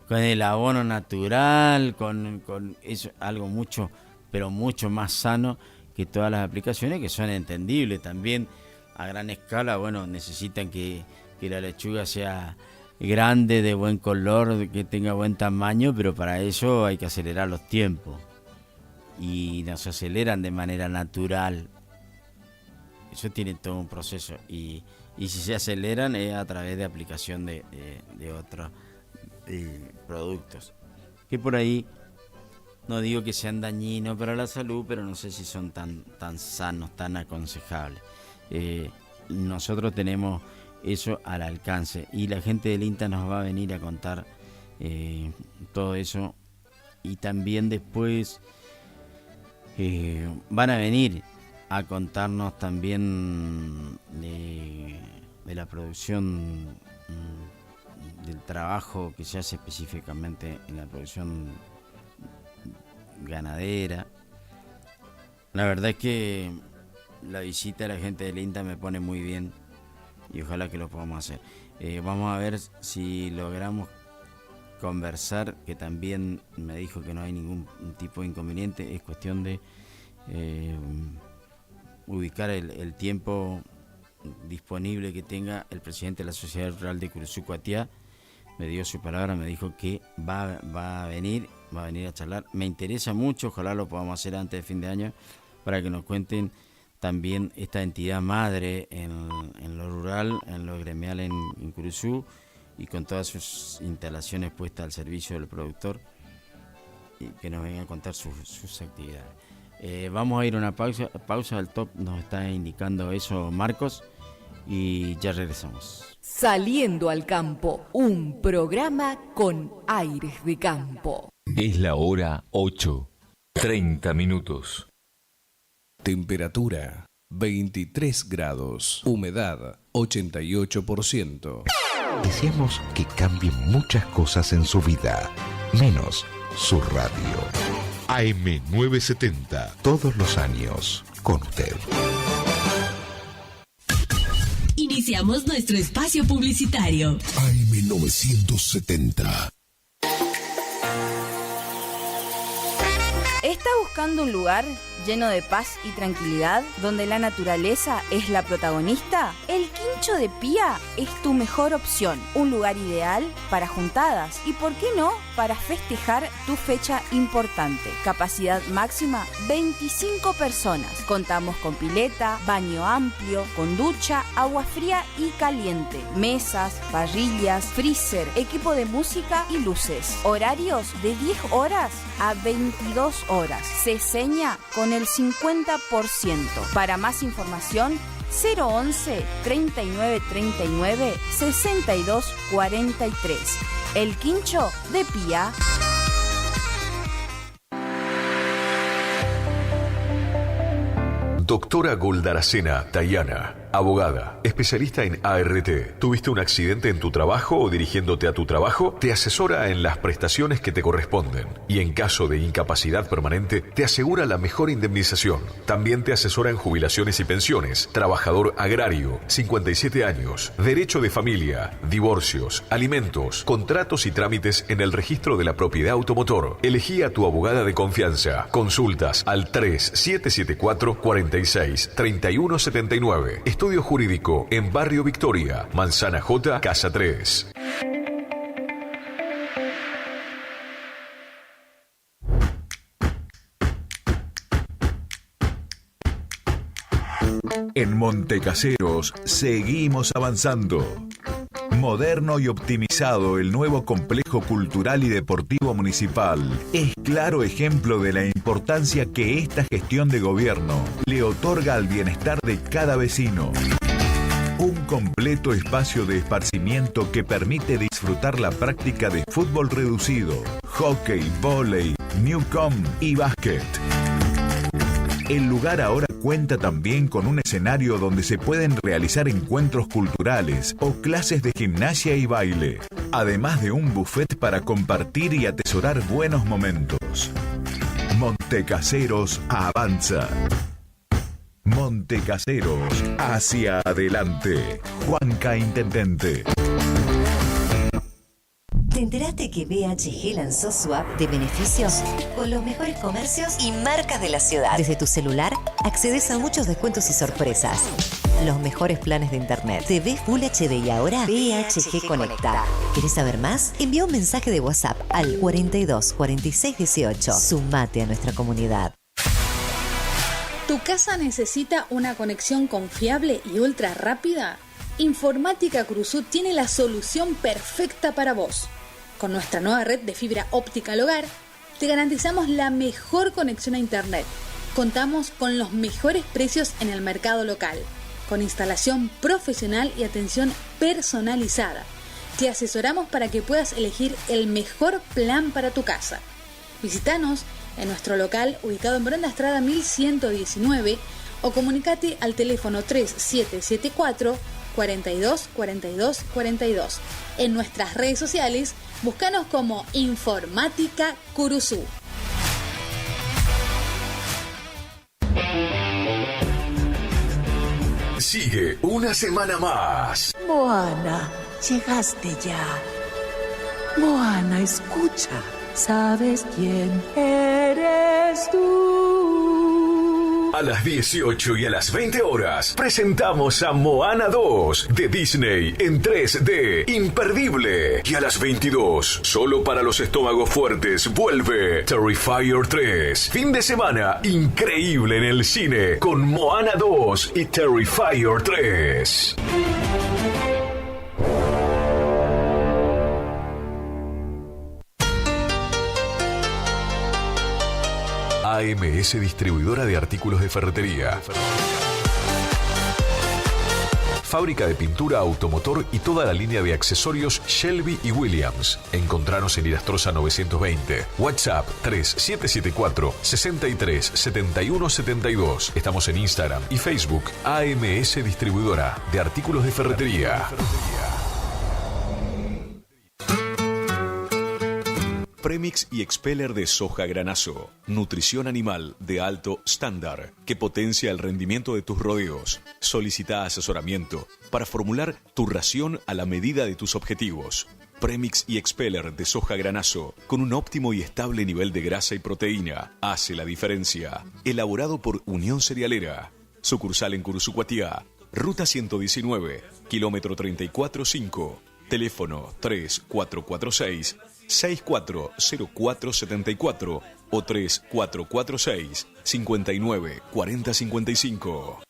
con el abono natural, con eso, algo mucho, pero mucho más sano que todas las aplicaciones, que son entendibles también a gran escala. Bueno, necesitan que la lechuga sea grande, de buen color, que tenga buen tamaño, pero para eso hay que acelerar los tiempos y no se aceleran de manera natural. Eso tiene todo un proceso y si se aceleran es a través de aplicación de otros productos que por ahí no digo que sean dañinos para la salud, pero no sé si son tan sanos, tan aconsejables. Nosotros tenemos eso al alcance y la gente del INTA nos va a venir a contar todo eso, y también después van a venir a contarnos también de la producción, del trabajo que se hace específicamente en la producción ganadera. La verdad es que la visita de la gente del INTA me pone muy bien y ojalá que lo podamos hacer. Vamos a ver si logramos conversar, que también me dijo que no hay ningún tipo de inconveniente. Es cuestión de ubicar el tiempo disponible que tenga el presidente de la Sociedad Rural de Curuzú Cuatiá. Me dio su palabra, me dijo que va a venir a charlar. Me interesa mucho, ojalá lo podamos hacer antes de fin de año, para que nos cuenten también esta entidad madre en lo rural, en lo gremial en Curuzú, y con todas sus instalaciones puestas al servicio del productor, y que nos vengan a contar sus actividades. Vamos a ir a una pausa, el top nos está indicando eso, Marcos, y ya regresamos. Saliendo al campo, un programa con aires de campo. Es la hora 8:30 minutos. Temperatura 23 grados. Humedad 88%. Deseamos que cambien muchas cosas en su vida, menos su radio. AM970. Todos los años con usted. Iniciamos nuestro espacio publicitario. AM970. ¿Está buscando un lugar lleno de paz y tranquilidad, donde la naturaleza es la protagonista? El Quincho de Pía es tu mejor opción. Un lugar ideal para juntadas y, ¿por qué no?, para festejar tu fecha importante. Capacidad máxima 25 personas. Contamos con pileta, baño amplio, con ducha, agua fría y caliente, mesas, parrillas, freezer, equipo de música y luces. Horarios de 10 horas a 22 horas. Se seña con el 50%. Para más información, 011 39 39 62 43. El Quincho de Pía. Doctora Goldaracena Tayana, abogada, especialista en ART. ¿Tuviste un accidente en tu trabajo o dirigiéndote a tu trabajo? Te asesora en las prestaciones que te corresponden y en caso de incapacidad permanente te asegura la mejor indemnización. También te asesora en jubilaciones y pensiones, trabajador agrario, 57 años, derecho de familia, divorcios, alimentos, contratos y trámites en el registro de la propiedad automotor. Elegí a tu abogada de confianza. Consultas al 3774 46 3179. Estudio jurídico en Barrio Victoria, Manzana J, Casa 3. En Montecaseros seguimos avanzando. Moderno y optimizado, el nuevo complejo cultural y deportivo municipal es claro ejemplo de la importancia que esta gestión de gobierno le otorga al bienestar de cada vecino. Un completo espacio de esparcimiento que permite disfrutar la práctica de fútbol reducido, hockey, vóley, newcom y básquet. El lugar ahora cuenta también con un escenario donde se pueden realizar encuentros culturales o clases de gimnasia y baile, además de un buffet para compartir y atesorar buenos momentos. Montecaseros avanza. Montecaseros, hacia adelante. Juanca Intendente. ¿Te enteraste que BHG lanzó su app de beneficios con los mejores comercios y marcas de la ciudad? Desde tu celular accedes a muchos descuentos y sorpresas. Los mejores planes de internet. TV Full HD y ahora BHG Conecta. ¿Querés saber más? Envía un mensaje de WhatsApp al 42 46 18. Sumate a nuestra comunidad. ¿Tu casa necesita una conexión confiable y ultra rápida? Informática Cruzú tiene la solución perfecta para vos. Con nuestra nueva red de fibra óptica al hogar, te garantizamos la mejor conexión a internet. Contamos con los mejores precios en el mercado local, con instalación profesional y atención personalizada. Te asesoramos para que puedas elegir el mejor plan para tu casa. Visítanos en nuestro local ubicado en Brenda Estrada 1119 o comunicate al teléfono 3774 42 42 42. En nuestras redes sociales, búscanos como Informática Curuzú. Sigue una semana más. Moana, llegaste ya. Moana, escucha. ¿Sabes quién eres tú? A las 18 y a las 20 horas presentamos a Moana 2 de Disney en 3D, imperdible. Y a las 22, solo para los estómagos fuertes, vuelve Terrifier 3. Fin de semana increíble en el cine con Moana 2 y Terrifier 3. AMS Distribuidora de Artículos de Ferretería. Fábrica de pintura automotor y toda la línea de accesorios Shelby y Williams. Encontranos en Irastrosa 920. WhatsApp 3774 63 71 72. Estamos en Instagram y Facebook. AMS Distribuidora de Artículos de Ferretería. Premix y Expeller de soja granazo. Nutrición animal de alto estándar que potencia el rendimiento de tus rodeos. Solicita asesoramiento para formular tu ración a la medida de tus objetivos. Premix y Expeller de soja granazo con un óptimo y estable nivel de grasa y proteína. Hace la diferencia. Elaborado por Unión Cerealera. Sucursal en Curuzucuatiá. Ruta 119, kilómetro 34.5. Teléfono 3446 640474 o 3446 59 40 55.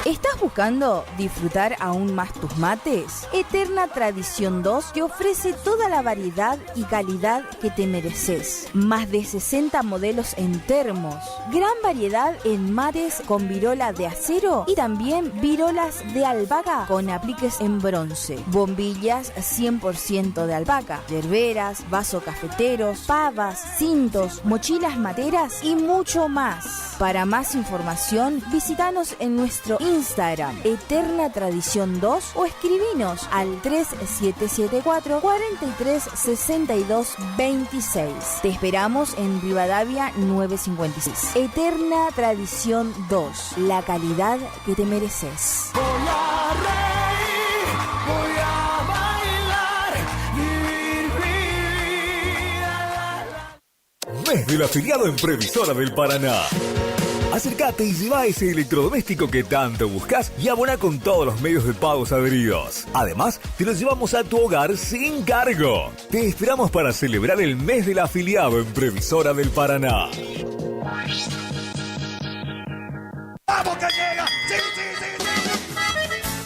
¿Estás buscando disfrutar aún más tus mates? Eterna Tradición 2 te ofrece toda la variedad y calidad que te mereces. Más de 60 modelos en termos, gran variedad en mates con virola de acero y también virolas de albahaca con apliques en bronce, bombillas 100% de albahaca, yerberas, vasos cafeteros, pavas, cintos, mochilas materas y mucho más. Para más información, visítanos en nuestro Instagram, Eterna Tradición 2, o escribinos al 3774 43 62 26. Te esperamos en Rivadavia 956. Eterna Tradición 2, la calidad que te mereces. Voy a reír, voy a bailar, vivir. Mes del afiliado en Previsora del Paraná. Acércate y lleva ese electrodoméstico que tanto buscas y abona con todos los medios de pagos adheridos. Además, te lo llevamos a tu hogar sin cargo. Te esperamos para celebrar el mes del afiliado en Previsora del Paraná. ¡Vamos que llega! ¡Sí, sí, sí,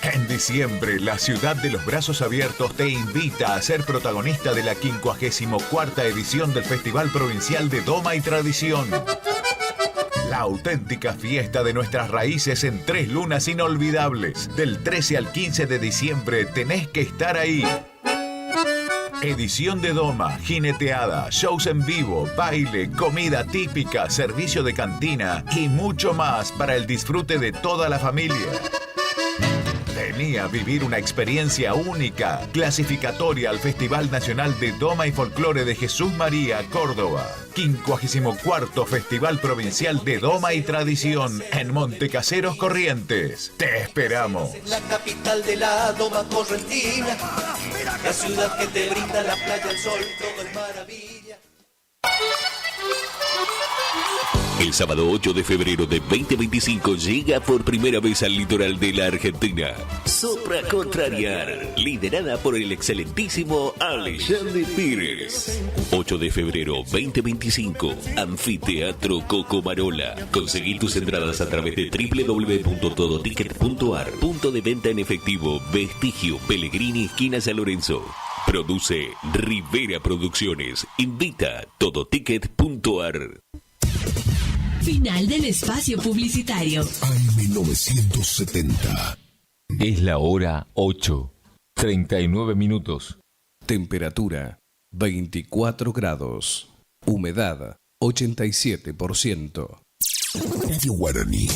sí! En diciembre, la ciudad de los brazos abiertos te invita a ser protagonista de la 54ª edición del Festival Provincial de Doma y Tradición. La auténtica fiesta de nuestras raíces en 3 lunas inolvidables. Del 13 al 15 de diciembre tenés que estar ahí. Edición de doma, jineteada, shows en vivo, baile, comida típica, servicio de cantina y mucho más para el disfrute de toda la familia. Vení a vivir una experiencia única, clasificatoria al Festival Nacional de Doma y Folclore de Jesús María, Córdoba. 54º Festival Provincial de Doma y Tradición en Montecaseros, Corrientes. Te esperamos. La capital de la doma correntina, la ciudad que te brinda la playa, el sol, todo es maravilla. El sábado 8 de febrero de 2025 llega por primera vez al litoral de la Argentina Sopra Contrariar, liderada por el excelentísimo Alexandre Pires. 8 de febrero 2025, Anfiteatro Cocomarola. Conseguí tus entradas a través de www.todoticket.ar. Punto de venta en efectivo, Vestigio, Pellegrini, esquina San Lorenzo. Produce Rivera Producciones. Invita todoticket.ar. Final del espacio publicitario. AM970. Es la hora 8:39 minutos. Temperatura 24 grados. Humedad 87%. Radio Guaraní.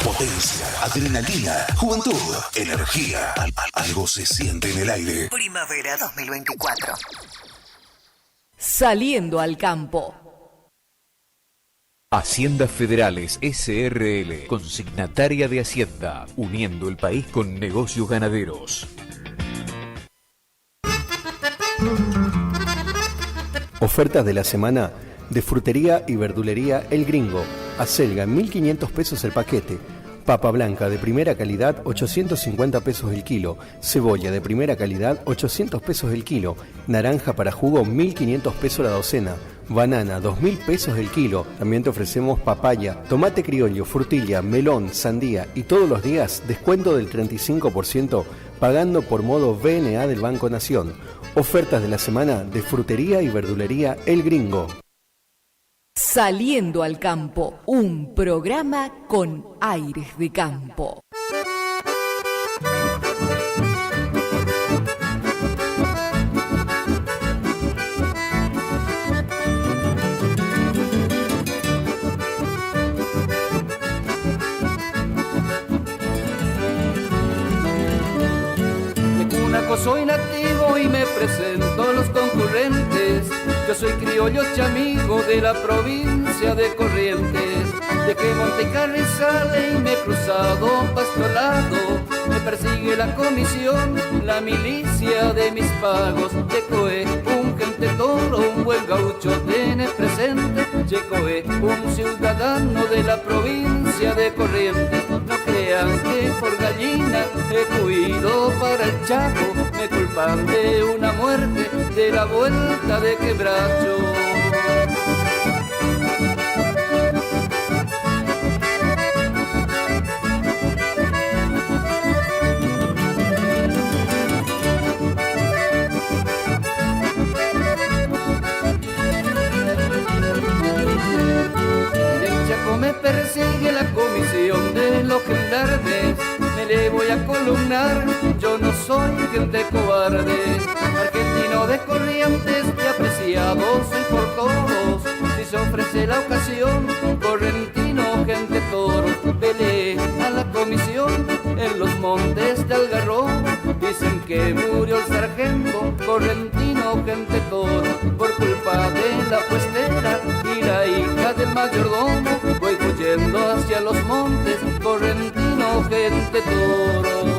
Potencia, adrenalina, juventud, energía. Algo se siente en el aire. Primavera 2024. Saliendo al campo. Haciendas Federales SRL, consignataria de Hacienda, uniendo el país con negocios ganaderos. Ofertas de la semana de frutería y verdulería El Gringo. Acelga, 1.500 pesos el paquete. Papa blanca de primera calidad, 850 pesos el kilo. Cebolla de primera calidad, 800 pesos el kilo. Naranja para jugo, 1.500 pesos la docena. Banana, 2.000 pesos el kilo. También te ofrecemos papaya, tomate criollo, frutilla, melón, sandía y todos los días descuento del 35% pagando por modo VNA del Banco Nación. Ofertas de la semana de frutería y verdulería El Gringo. Saliendo al campo, un programa con aires de campo. Soy nativo y me presento a los concurrentes. Yo soy criollo chamigo de la provincia de Corrientes. De que Monte Carrizales y me he cruzado pastorado. Me persigue la comisión, la milicia de mis pagos. Checoé, un gente toro, un buen gaucho tiene presente. Checoé, un ciudadano de la provincia de Corrientes. No crean que por gallina he cuido para el Chaco. Me culpan de una muerte de la vuelta de Quebracho. En Chaco me persigue la comisión de los gendarmes. Me le voy a columnar, yo no soy gente cobarde. Argentino de Corrientes y apreciado soy por todos. Si se ofrece la ocasión, correntino, gente toro. Peleé a la comisión en los montes de Algarrobo. Dicen que murió el sargento, correntino, gente toro. Por culpa de la puestera y la hija del mayordomo. Voy huyendo hacia los montes, correntino, gente toro.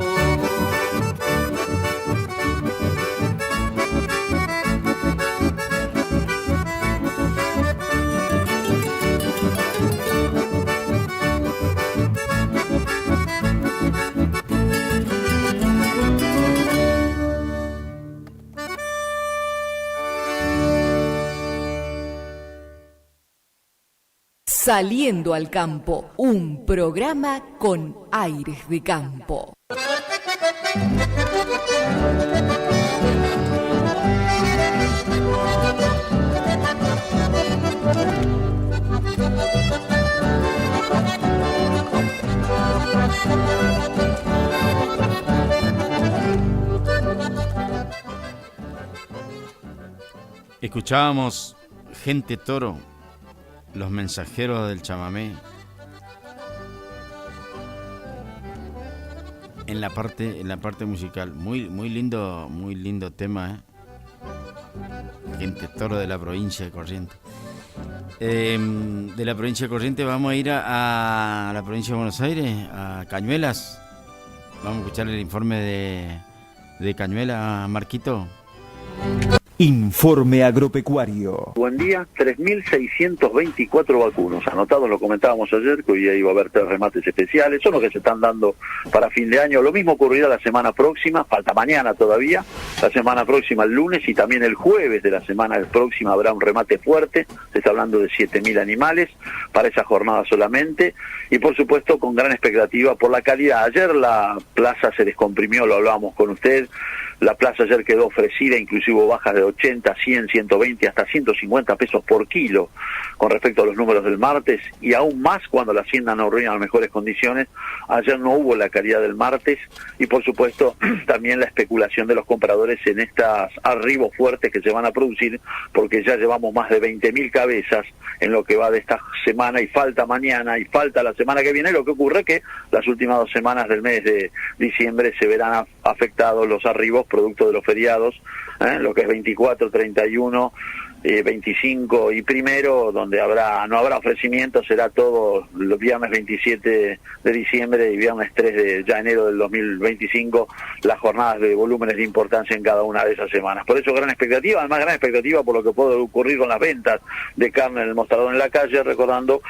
Saliendo al campo, un programa con aires de campo. Escuchábamos Gente Toro, Los Mensajeros del Chamamé. En la parte musical, muy lindo tema, Gente Toro de la provincia de Corrientes. De la provincia de Corrientes vamos a ir a la provincia de Buenos Aires, a Cañuelas. Vamos a escuchar el informe de Cañuelas, Marquito. Informe agropecuario. Buen día, 3.624 vacunos anotados, lo comentábamos ayer, que hoy iba a haber 3 remates especiales, son los que se están dando para fin de año. Lo mismo ocurrirá la semana próxima, falta mañana todavía, la semana próxima el lunes y también el jueves de la semana próxima habrá un remate fuerte, se está hablando de 7.000 animales para esa jornada solamente, y por supuesto con gran expectativa por la calidad. Ayer la plaza se descomprimió, lo hablábamos con usted. La plaza ayer quedó ofrecida, inclusive hubo bajas de 80, 100, 120, hasta 150 pesos por kilo con respecto a los números del martes, y aún más cuando la hacienda no reúne en mejores condiciones. Ayer no hubo la calidad del martes y por supuesto también la especulación de los compradores en estas arribos fuertes que se van a producir, porque ya llevamos más de 20.000 cabezas en lo que va de esta semana y falta mañana y falta la semana que viene. Lo que ocurre que las últimas 2 semanas del mes de diciembre se verán afectados los arribos producto de los feriados, lo que es 24, 31, 25 y primero, donde no habrá ofrecimiento, será todo los viernes 27 de diciembre y viernes 3 de ya enero del 2025, las jornadas de volúmenes de importancia en cada una de esas semanas. Por eso gran expectativa, además gran expectativa por lo que puede ocurrir con las ventas de carne en el mostrador en la calle, recordando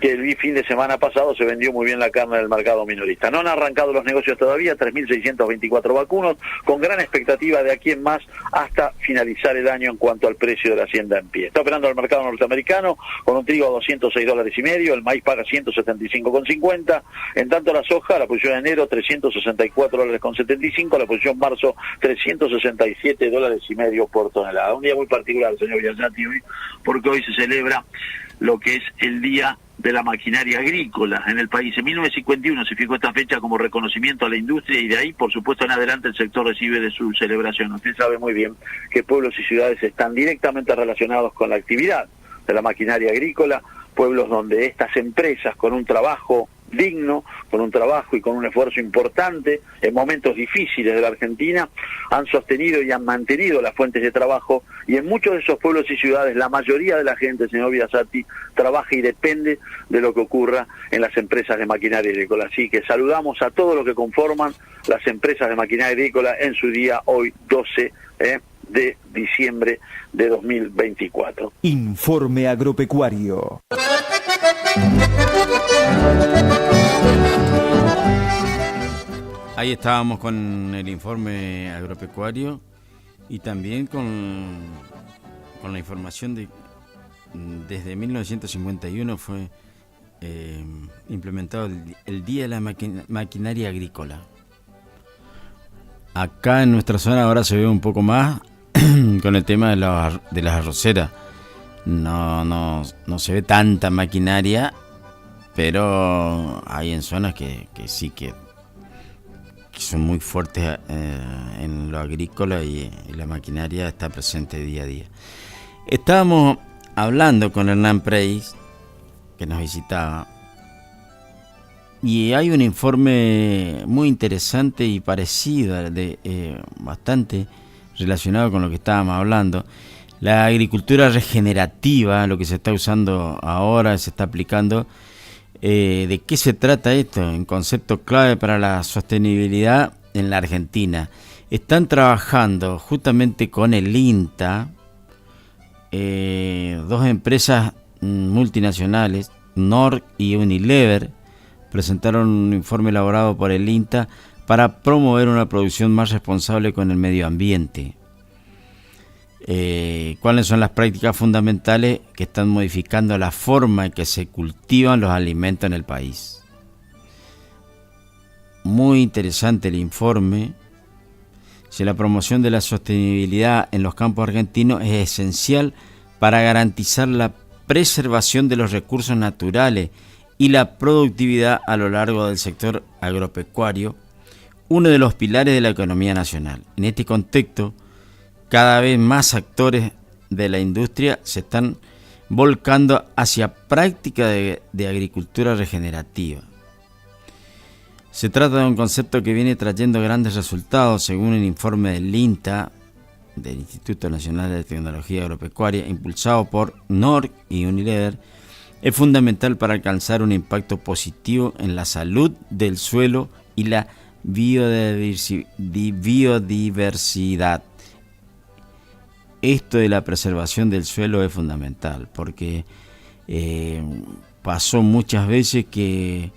que el fin de semana pasado se vendió muy bien la carne del mercado minorista. No han arrancado los negocios todavía, 3.624 vacunos, con gran expectativa de aquí en más hasta finalizar el año en cuanto al precio de la hacienda en pie. Está operando el mercado norteamericano con un trigo a $206.50, el maíz paga $175.50, en tanto la soja, la posición de enero $364.75, la posición marzo $367.50 por tonelada. Un día muy particular, señor Biaggiatti, hoy, porque hoy se celebra lo que es el Día de la Maquinaria Agrícola en el país. En 1951 se fijó esta fecha como reconocimiento a la industria y de ahí, por supuesto, en adelante el sector recibe de su celebración. Usted sabe muy bien que pueblos y ciudades están directamente relacionados con la actividad de la maquinaria agrícola, pueblos donde estas empresas con un trabajo digno, con un trabajo y con un esfuerzo importante en momentos difíciles de la Argentina, han sostenido y han mantenido las fuentes de trabajo, y en muchos de esos pueblos y ciudades la mayoría de la gente, señor Biaggiatti, trabaja y depende de lo que ocurra en las empresas de maquinaria agrícola. Así que saludamos a todos los que conforman las empresas de maquinaria agrícola en su día hoy 12 de diciembre de 2024. Informe agropecuario. Ahí estábamos con el informe agropecuario y también con la información de desde 1951 fue implementado el Día de la Maquinaria Agrícola. Acá en nuestra zona ahora se ve un poco más con el tema de las arroceras. No se ve tanta maquinaria, pero hay en zonas que sí que son muy fuertes en lo agrícola y la maquinaria está presente día a día. Estábamos hablando con Hernán Preis, que nos visitaba, y hay un informe muy interesante y parecido, bastante relacionado con lo que estábamos hablando. La agricultura regenerativa, lo que se está usando ahora, se está aplicando. ¿De qué se trata esto? Un concepto clave para la sostenibilidad en la Argentina. Están trabajando justamente con el INTA, 2 empresas multinacionales, Nork y Unilever, presentaron un informe elaborado por el INTA para promover una producción más responsable con el medio ambiente. ¿Cuáles son las prácticas fundamentales que están modificando la forma en que se cultivan los alimentos en el país? Muy interesante el informe. Si la promoción de la sostenibilidad en los campos argentinos es esencial para garantizar la preservación de los recursos naturales y la productividad a lo largo del sector agropecuario, uno de los pilares de la economía nacional. En este contexto, cada vez más actores de la industria se están volcando hacia práctica de agricultura regenerativa. Se trata de un concepto que viene trayendo grandes resultados, según el informe del INTA, del Instituto Nacional de Tecnología Agropecuaria, impulsado por NORC y Unilever. Es fundamental para alcanzar un impacto positivo en la salud del suelo y la biodiversidad. Esto de la preservación del suelo es fundamental, porque pasó muchas veces que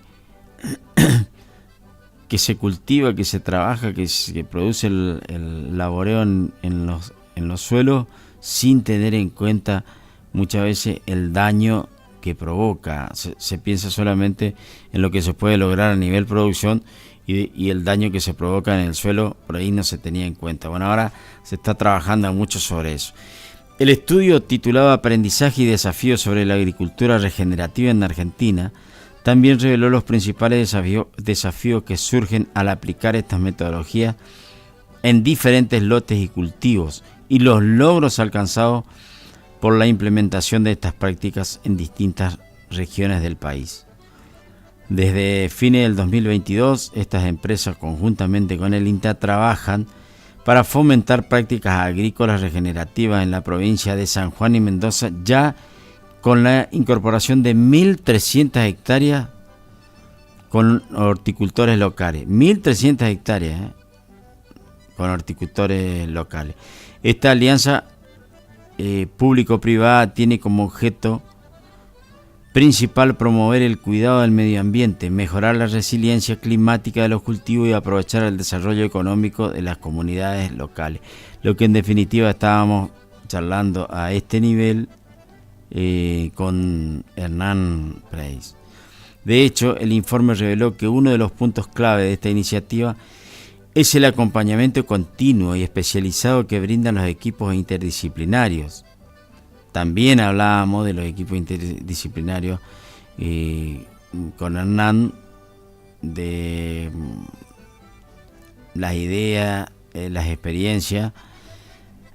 se cultiva, que se trabaja, que se produce el laboreo en los suelos sin tener en cuenta muchas veces el daño que provoca. Se piensa solamente en lo que se puede lograr a nivel producción y el daño que se provoca en el suelo por ahí no se tenía en cuenta. Bueno, ahora se está trabajando mucho sobre eso. El estudio titulado Aprendizaje y desafíos sobre la agricultura regenerativa en Argentina también reveló los principales desafíos que surgen al aplicar estas metodologías en diferentes lotes y cultivos y los logros alcanzados por la implementación de estas prácticas en distintas regiones del país. Desde fines del 2022, estas empresas conjuntamente con el INTA trabajan para fomentar prácticas agrícolas regenerativas en la provincia de San Juan y Mendoza, ya con la incorporación de 1.300 hectáreas con horticultores locales. 1.300 hectáreas con horticultores locales. Esta alianza público-privada tiene como objeto principal promover el cuidado del medio ambiente, mejorar la resiliencia climática de los cultivos y aprovechar el desarrollo económico de las comunidades locales. Lo que en definitiva estábamos charlando a este nivel con Hernán Preis. De hecho, el informe reveló que uno de los puntos clave de esta iniciativa es el acompañamiento continuo y especializado que brindan los equipos interdisciplinarios. También hablábamos de los equipos interdisciplinarios con Hernán, de las ideas, las experiencias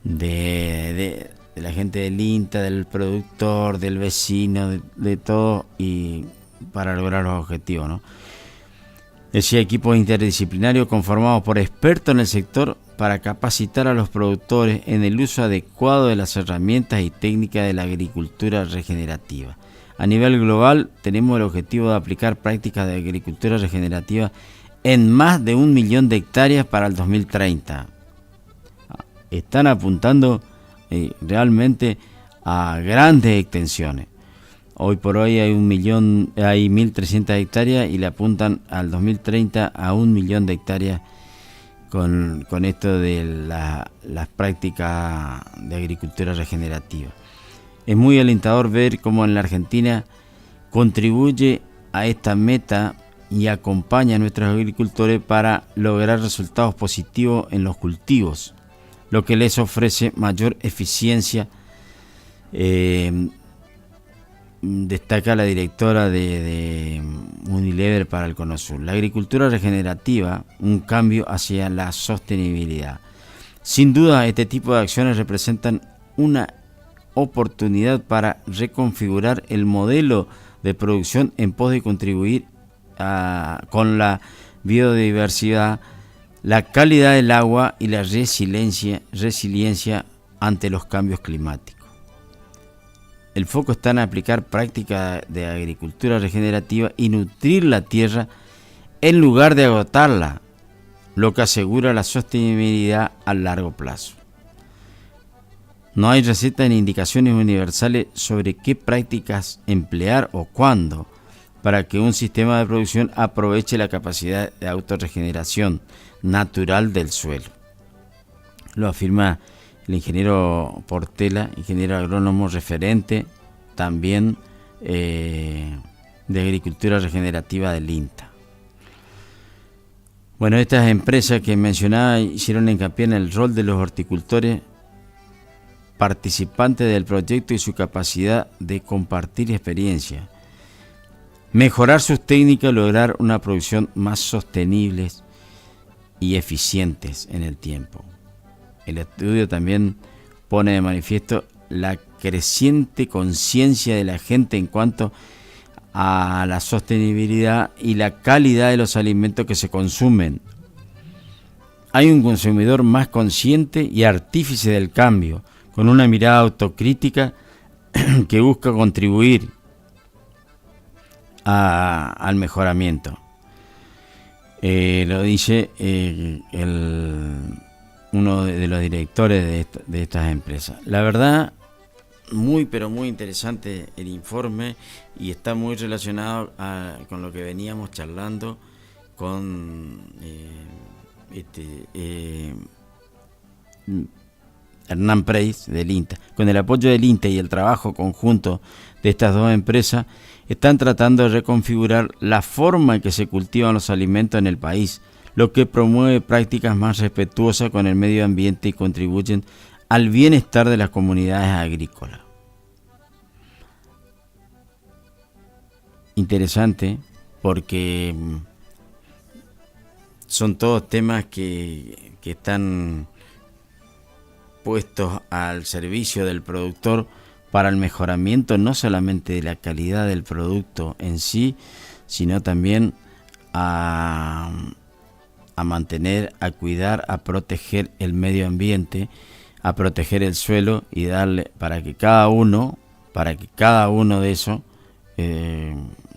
de la gente del INTA, del productor, del vecino, de todo, y para lograr los objetivos, ¿no? Decía, equipos interdisciplinarios conformados por expertos en el sector para capacitar a los productores en el uso adecuado de las herramientas y técnicas de la agricultura regenerativa. A nivel global tenemos el objetivo de aplicar prácticas de agricultura regenerativa en más de 1 millón de hectáreas para el 2030. Están apuntando realmente a grandes extensiones. Hoy por hoy hay 1.300 hectáreas y le apuntan al 2030 a 1 millón de hectáreas con esto de las prácticas de agricultura regenerativa. Es muy alentador ver cómo en la Argentina contribuye a esta meta y acompaña a nuestros agricultores para lograr resultados positivos en los cultivos, lo que les ofrece mayor eficiencia. Destaca la directora de Unilever para el Cono Sur. La agricultura regenerativa, un cambio hacia la sostenibilidad. Sin duda, este tipo de acciones representan una oportunidad para reconfigurar el modelo de producción en pos de contribuir con la biodiversidad, la calidad del agua y la resiliencia ante los cambios climáticos. El foco está en aplicar prácticas de agricultura regenerativa y nutrir la tierra en lugar de agotarla, lo que asegura la sostenibilidad a largo plazo. No hay recetas ni indicaciones universales sobre qué prácticas emplear o cuándo para que un sistema de producción aproveche la capacidad de autorregeneración natural del suelo. Lo afirma el ingeniero Portela, ingeniero agrónomo referente también de agricultura regenerativa del INTA. Bueno, estas empresas que mencionaba hicieron hincapié en el rol de los horticultores participantes del proyecto y su capacidad de compartir experiencia, mejorar sus técnicas, lograr una producción más sostenible y eficientes en el tiempo. El estudio también pone de manifiesto la creciente conciencia de la gente en cuanto a la sostenibilidad y la calidad de los alimentos que se consumen. Hay un consumidor más consciente y artífice del cambio, con una mirada autocrítica que busca contribuir al mejoramiento. Lo dice uno de los directores de estas empresas. La verdad, muy pero muy interesante el informe y está muy relacionado con lo que veníamos charlando con Hernán Preis del INTA. Con el apoyo del INTA y el trabajo conjunto de estas dos empresas, están tratando de reconfigurar la forma en que se cultivan los alimentos en el país, lo que promueve prácticas más respetuosas con el medio ambiente y contribuyen al bienestar de las comunidades agrícolas. Interesante, porque son todos temas que están puestos al servicio del productor para el mejoramiento no solamente de la calidad del producto en sí, sino también a mantener, a cuidar, a proteger el medio ambiente, a proteger el suelo y darle para que cada uno de esos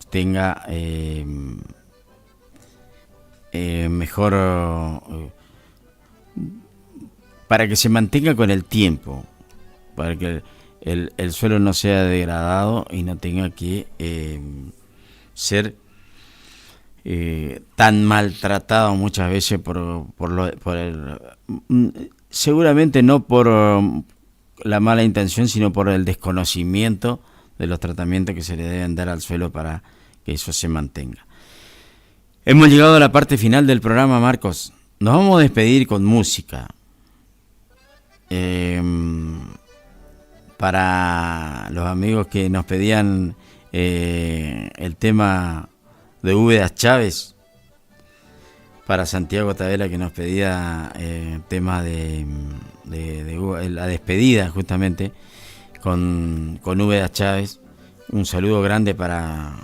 tenga mejor, para que se mantenga con el tiempo, para que el suelo no sea degradado y no tenga que ser tan maltratado muchas veces seguramente no por la mala intención, sino por el desconocimiento de los tratamientos que se le deben dar al suelo para que eso se mantenga. Hemos llegado a la parte final del programa, Marcos. Nos vamos a despedir con música. Para los amigos que nos pedían el tema de Úbedas Chávez, para Santiago Tavela, que nos pedía tema de la despedida justamente con Úbedas Chávez. Un saludo grande para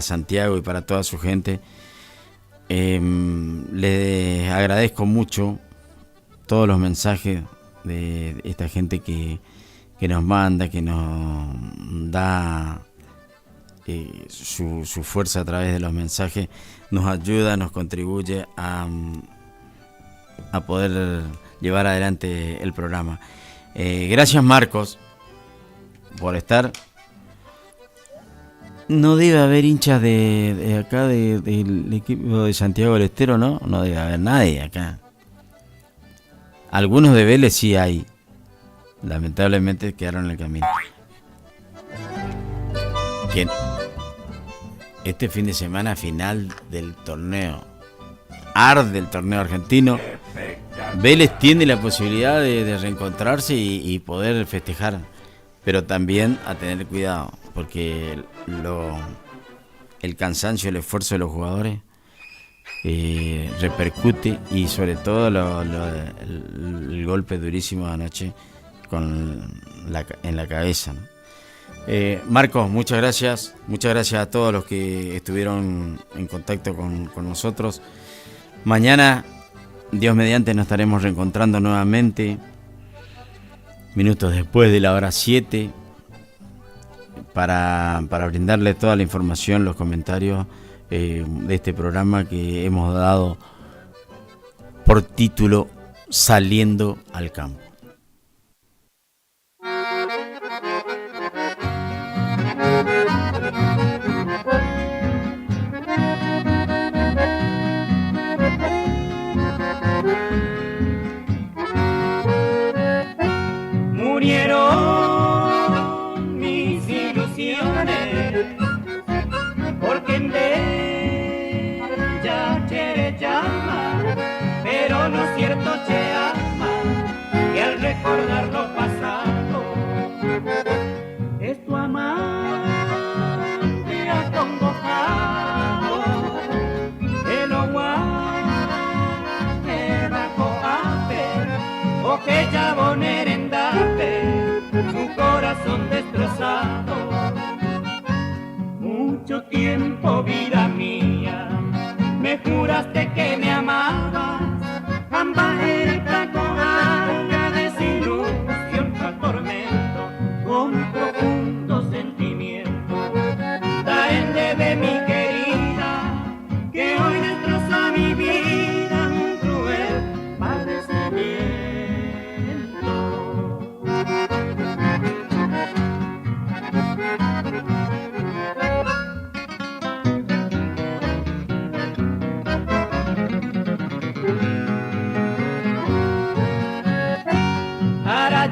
Santiago y para toda su gente. Les agradezco mucho todos los mensajes de esta gente que nos manda, que nos da su fuerza a través de los mensajes, nos ayuda, nos contribuye a poder llevar adelante el programa. Gracias, Marcos, por estar. No debe haber hinchas de acá del equipo de Santiago del Estero, ¿no? No debe haber nadie acá. Algunos de Vélez sí hay. Lamentablemente quedaron en el camino. ¿Quién? Este fin de semana final del torneo. Arde el torneo argentino. Vélez tiene la posibilidad de reencontrarse y poder festejar. Pero también a tener cuidado, porque el cansancio, el esfuerzo de los jugadores repercute, y sobre todo el golpe durísimo de anoche en la cabeza, ¿no? Marcos, muchas gracias a todos los que estuvieron en contacto con nosotros. Mañana, Dios mediante, nos estaremos reencontrando nuevamente, minutos después de la hora 7, para brindarle toda la información, los comentarios de este programa que hemos dado por título Saliendo al Campo. Murieron mis ilusiones, porque en ella quiere llama, pero lo cierto se ama, que al recordar lo pasado, es tu amante acongojado, que lo guarde bajo ave, o que ya bonerendate,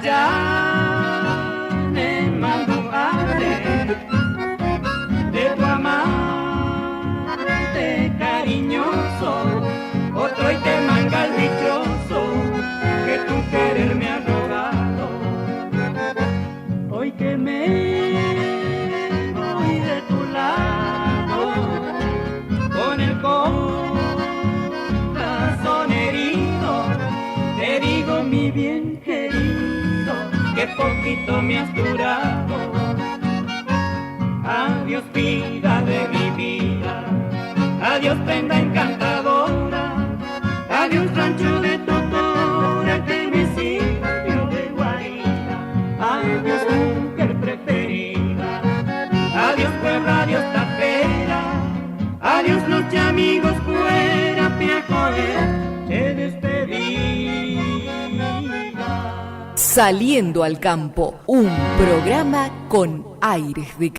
allá en madrugada de tu amante cariñoso, otro y te manga el dichoso que tu querer me ha rogado. Hoy que me voy de tu lado con el corazón herido, te digo mi bien querido, que poquito me has durado. Adiós vida de mi vida, adiós prenda encantadora, adiós rancho de totora que me sirvió de guarida, adiós mujer preferida, adiós pueblo, adiós tapera, adiós noche amigos fuera, piacoer, te despedida. Saliendo al campo, un programa con aires de